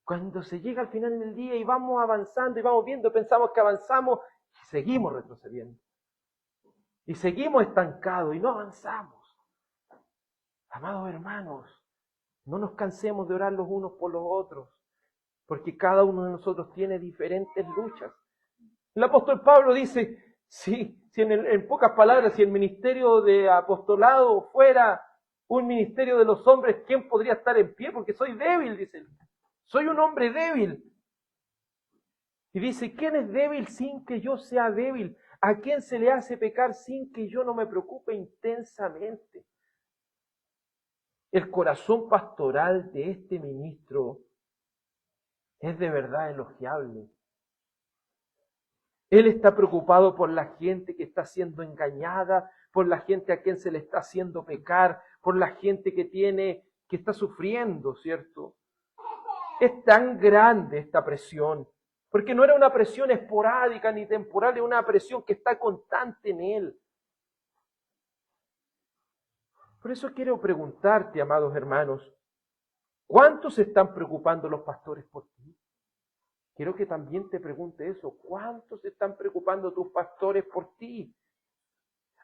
Cuando se llega al final del día y vamos avanzando y vamos viendo, pensamos que avanzamos y seguimos retrocediendo. Y seguimos estancados y no avanzamos. Amados hermanos, no nos cansemos de orar los unos por los otros, porque cada uno de nosotros tiene diferentes luchas. El apóstol Pablo dice, si en pocas palabras, si el ministerio de apostolado fuera un ministerio de los hombres, ¿quién podría estar en pie? Porque soy débil, dice él. Soy un hombre débil. Y dice, ¿quién es débil sin que yo sea débil? ¿A quién se le hace pecar sin que yo no me preocupe intensamente? El corazón pastoral de este ministro es de verdad elogiable. Él está preocupado por la gente que está siendo engañada, por la gente a quien se le está haciendo pecar, por la gente que está sufriendo, ¿cierto? Es tan grande esta presión, porque no era una presión esporádica ni temporal, es una presión que está constante en él. Por eso quiero preguntarte, amados hermanos, ¿cuántos se están preocupando los pastores por ti? Quiero que también te pregunte eso, ¿cuántos se están preocupando tus pastores por ti?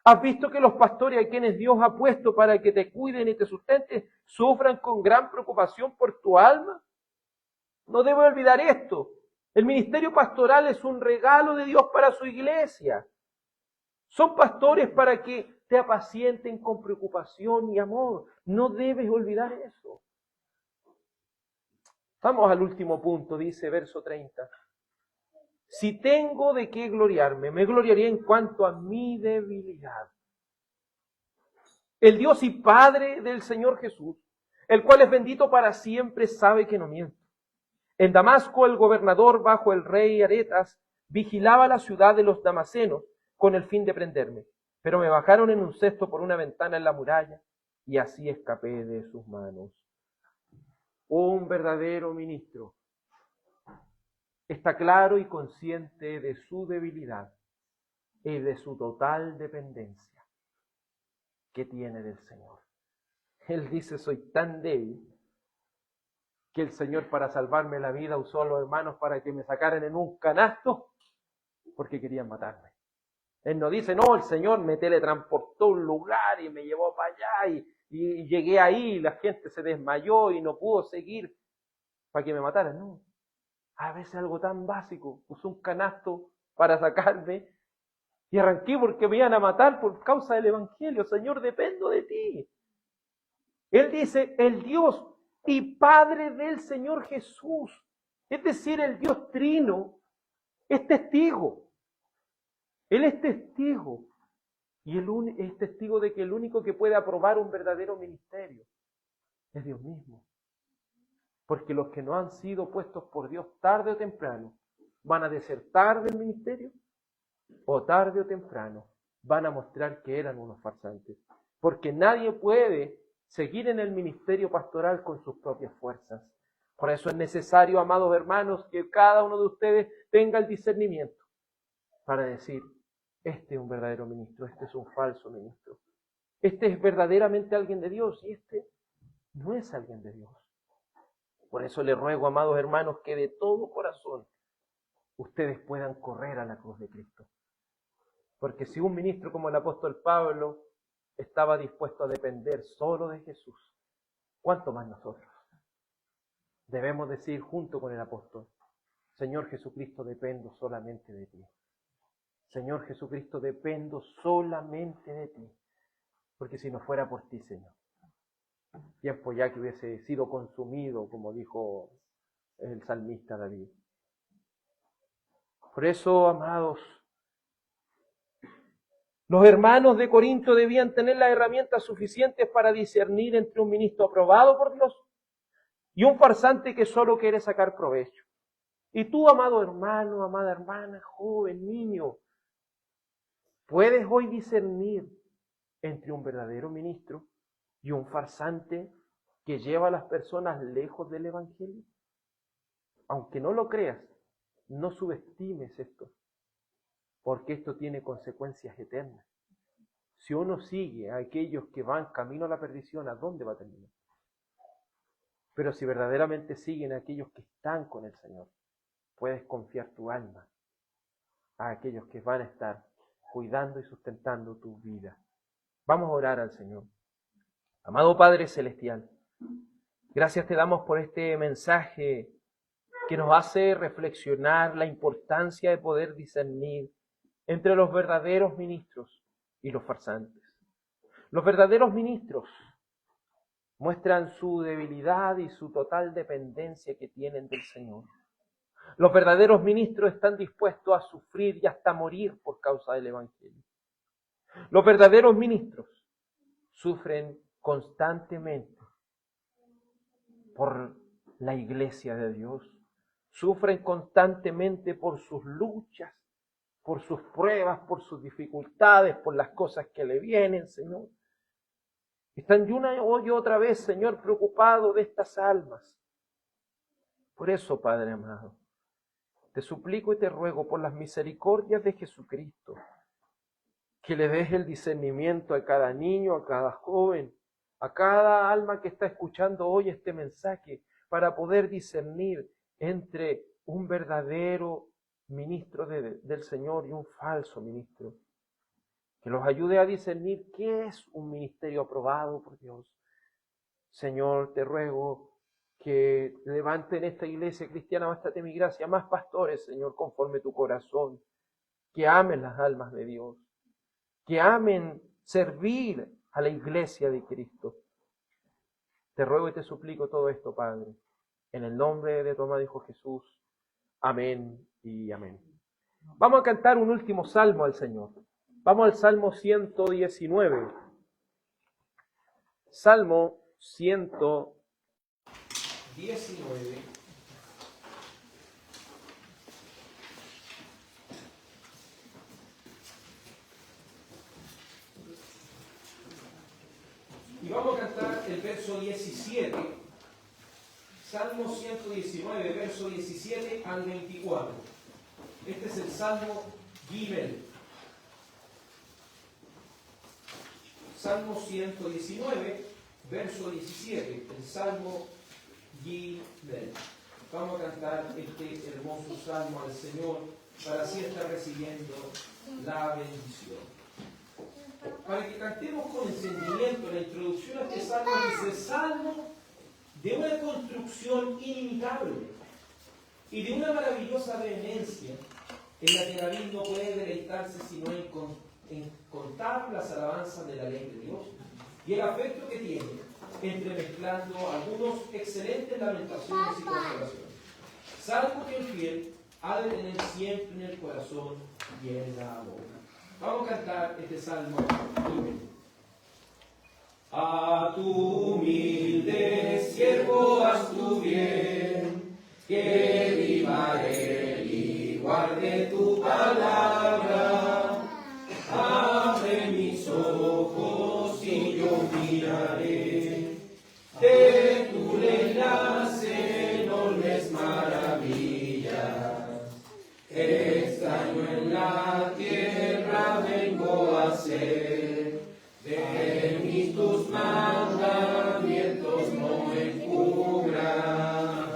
¿Has visto que los pastores a quienes Dios ha puesto para que te cuiden y te sustenten sufran con gran preocupación por tu alma? No debo olvidar esto. El ministerio pastoral es un regalo de Dios para su iglesia. Son pastores para que te apacienten con preocupación y amor. No debes olvidar eso. Vamos al último punto, dice verso 30. Si tengo de qué gloriarme, me gloriaré en cuanto a mi debilidad. El Dios y Padre del Señor Jesús, el cual es bendito para siempre, sabe que no miento. En Damasco, el gobernador bajo el rey Aretas vigilaba la ciudad de los damasenos con el fin de prenderme, pero me bajaron en un cesto por una ventana en la muralla y así escapé de sus manos. Un verdadero ministro está claro y consciente de su debilidad y de su total dependencia que tiene del Señor. Él dice, soy tan débil que el Señor para salvarme la vida usó a los hermanos para que me sacaran en un canasto porque querían matarme. Él no dice, no, el Señor me teletransportó a un lugar y me llevó para allá y llegué ahí y la gente se desmayó y no pudo seguir para que me mataran. No, a veces algo tan básico, usó un canasto para sacarme y arranqué porque me iban a matar por causa del Evangelio. Señor, dependo de ti. Él dice, el Dios y Padre del Señor Jesús, es decir, el Dios Trino, es testigo. Él es testigo. Y es testigo de que el único que puede aprobar un verdadero ministerio es Dios mismo. Porque los que no han sido puestos por Dios tarde o temprano van a desertar del ministerio o tarde o temprano van a mostrar que eran unos farsantes. Porque nadie puede seguir en el ministerio pastoral con sus propias fuerzas. Por eso es necesario, amados hermanos, que cada uno de ustedes tenga el discernimiento para decir, este es un verdadero ministro, este es un falso ministro. Este es verdaderamente alguien de Dios y este no es alguien de Dios. Por eso le ruego, amados hermanos, que de todo corazón ustedes puedan correr a la cruz de Cristo. Porque si un ministro como el apóstol Pablo estaba dispuesto a depender solo de Jesús, ¿cuánto más nosotros? Debemos decir junto con el apóstol: Señor Jesucristo, dependo solamente de ti. Señor Jesucristo, dependo solamente de ti. Porque si no fuera por ti, Señor, tiempo ya que hubiese sido consumido, como dijo el salmista David. Por eso, amados, los hermanos de Corinto debían tener las herramientas suficientes para discernir entre un ministro aprobado por Dios y un farsante que solo quiere sacar provecho. Y tú, amado hermano, amada hermana, joven, niño, ¿puedes hoy discernir entre un verdadero ministro y un farsante que lleva a las personas lejos del Evangelio? Aunque no lo creas, no subestimes esto, porque esto tiene consecuencias eternas. Si uno sigue a aquellos que van camino a la perdición, ¿a dónde va a terminar? Pero si verdaderamente siguen a aquellos que están con el Señor, puedes confiar tu alma a aquellos que van a estar cuidando y sustentando tu vida. Vamos a orar al Señor. Amado Padre Celestial, gracias te damos por este mensaje que nos hace reflexionar la importancia de poder discernir entre los verdaderos ministros y los farsantes. Los verdaderos ministros muestran su debilidad y su total dependencia que tienen del Señor. Los verdaderos ministros están dispuestos a sufrir y hasta morir por causa del Evangelio. Los verdaderos ministros sufren constantemente por la iglesia de Dios. Sufren constantemente por sus luchas, por sus pruebas, por sus dificultades, por las cosas que le vienen, Señor. Están una y otra vez, Señor, preocupados de estas almas. Por eso, Padre amado, te suplico y te ruego por las misericordias de Jesucristo, que le des el discernimiento a cada niño, a cada joven, a cada alma que está escuchando hoy este mensaje, para poder discernir entre un verdadero ministro del Señor y un falso ministro. Que los ayude a discernir qué es un ministerio aprobado por Dios. Señor, te ruego que levante en esta iglesia cristiana, bástate mi gracia, más pastores, Señor, conforme tu corazón, que amen las almas de Dios, que amen servir a la iglesia de Cristo. Te ruego y te suplico todo esto, Padre, en el nombre de tu amado Hijo Jesús. Amén y amén. Vamos a cantar un último salmo al Señor. Vamos al Salmo 119. Salmo 119. Y vamos a cantar el verso 17. Salmo 119, verso 17 al 24. Este es el Salmo Gimel. Salmo 119, verso 17, el Salmo Gimel. Vamos a cantar este hermoso salmo al Señor para así estar recibiendo la bendición. Para que cantemos con encendimiento, la introducción a este salmo dice: salmo de una construcción inimitable y de una maravillosa vehemencia en la que David no puede deleitarse sino en contar las alabanzas de la ley de Dios y el afecto que tiene, entremezclando algunos excelentes lamentaciones y consolaciones. Salmo que el fiel ha de tener siempre en el corazón y en la boca. Vamos a cantar este salmo. A tu humilde siervo haz tu bien, que viva él y guarde tu palabra. Abre mis ojos y yo miraré de tu ley las enormes maravillas. Extraño en la tierra vengo a ser, de mis tus mandamientos no encubras.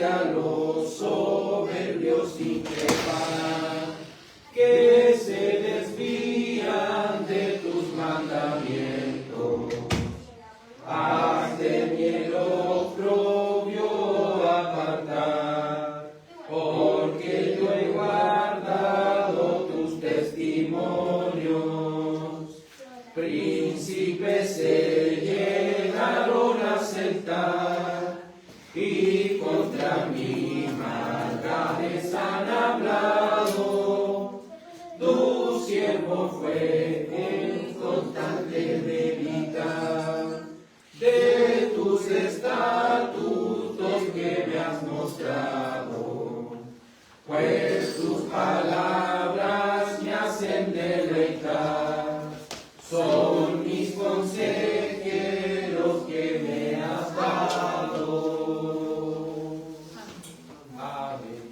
muerte a los soberbios increpan, que se desvían de tus mandamientos. Haz de mí el oprobio apartar, porque yo he guardado tus testimonios. Príncipes se llegaron a sentar, y contra mí maldades han hablado. Tu siervo fue en constante meditar de tus estatutos que me has mostrado, pues tus palabras me hacen deleitar. Son mis consejeros que me has dado. Amén.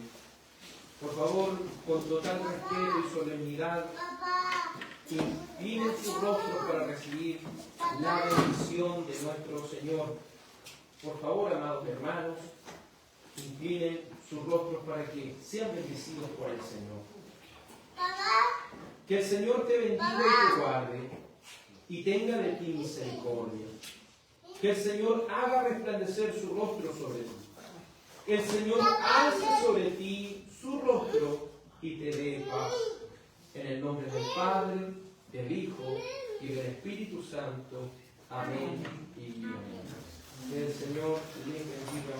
Por favor, con total respeto y solemnidad, inclinen su rostro para recibir la bendición de nuestro Señor. Por favor, amados hermanos, inclinen sus rostros para que sean bendecidos por el Señor. Que el Señor te bendiga y te guarde, y tenga de ti misericordia. Que el Señor haga resplandecer su rostro sobre ti. Que el Señor alce sobre ti su rostro y te dé paz. En el nombre del Padre, del Hijo y del Espíritu Santo. Amén y amén. Que el Señor les bendiga.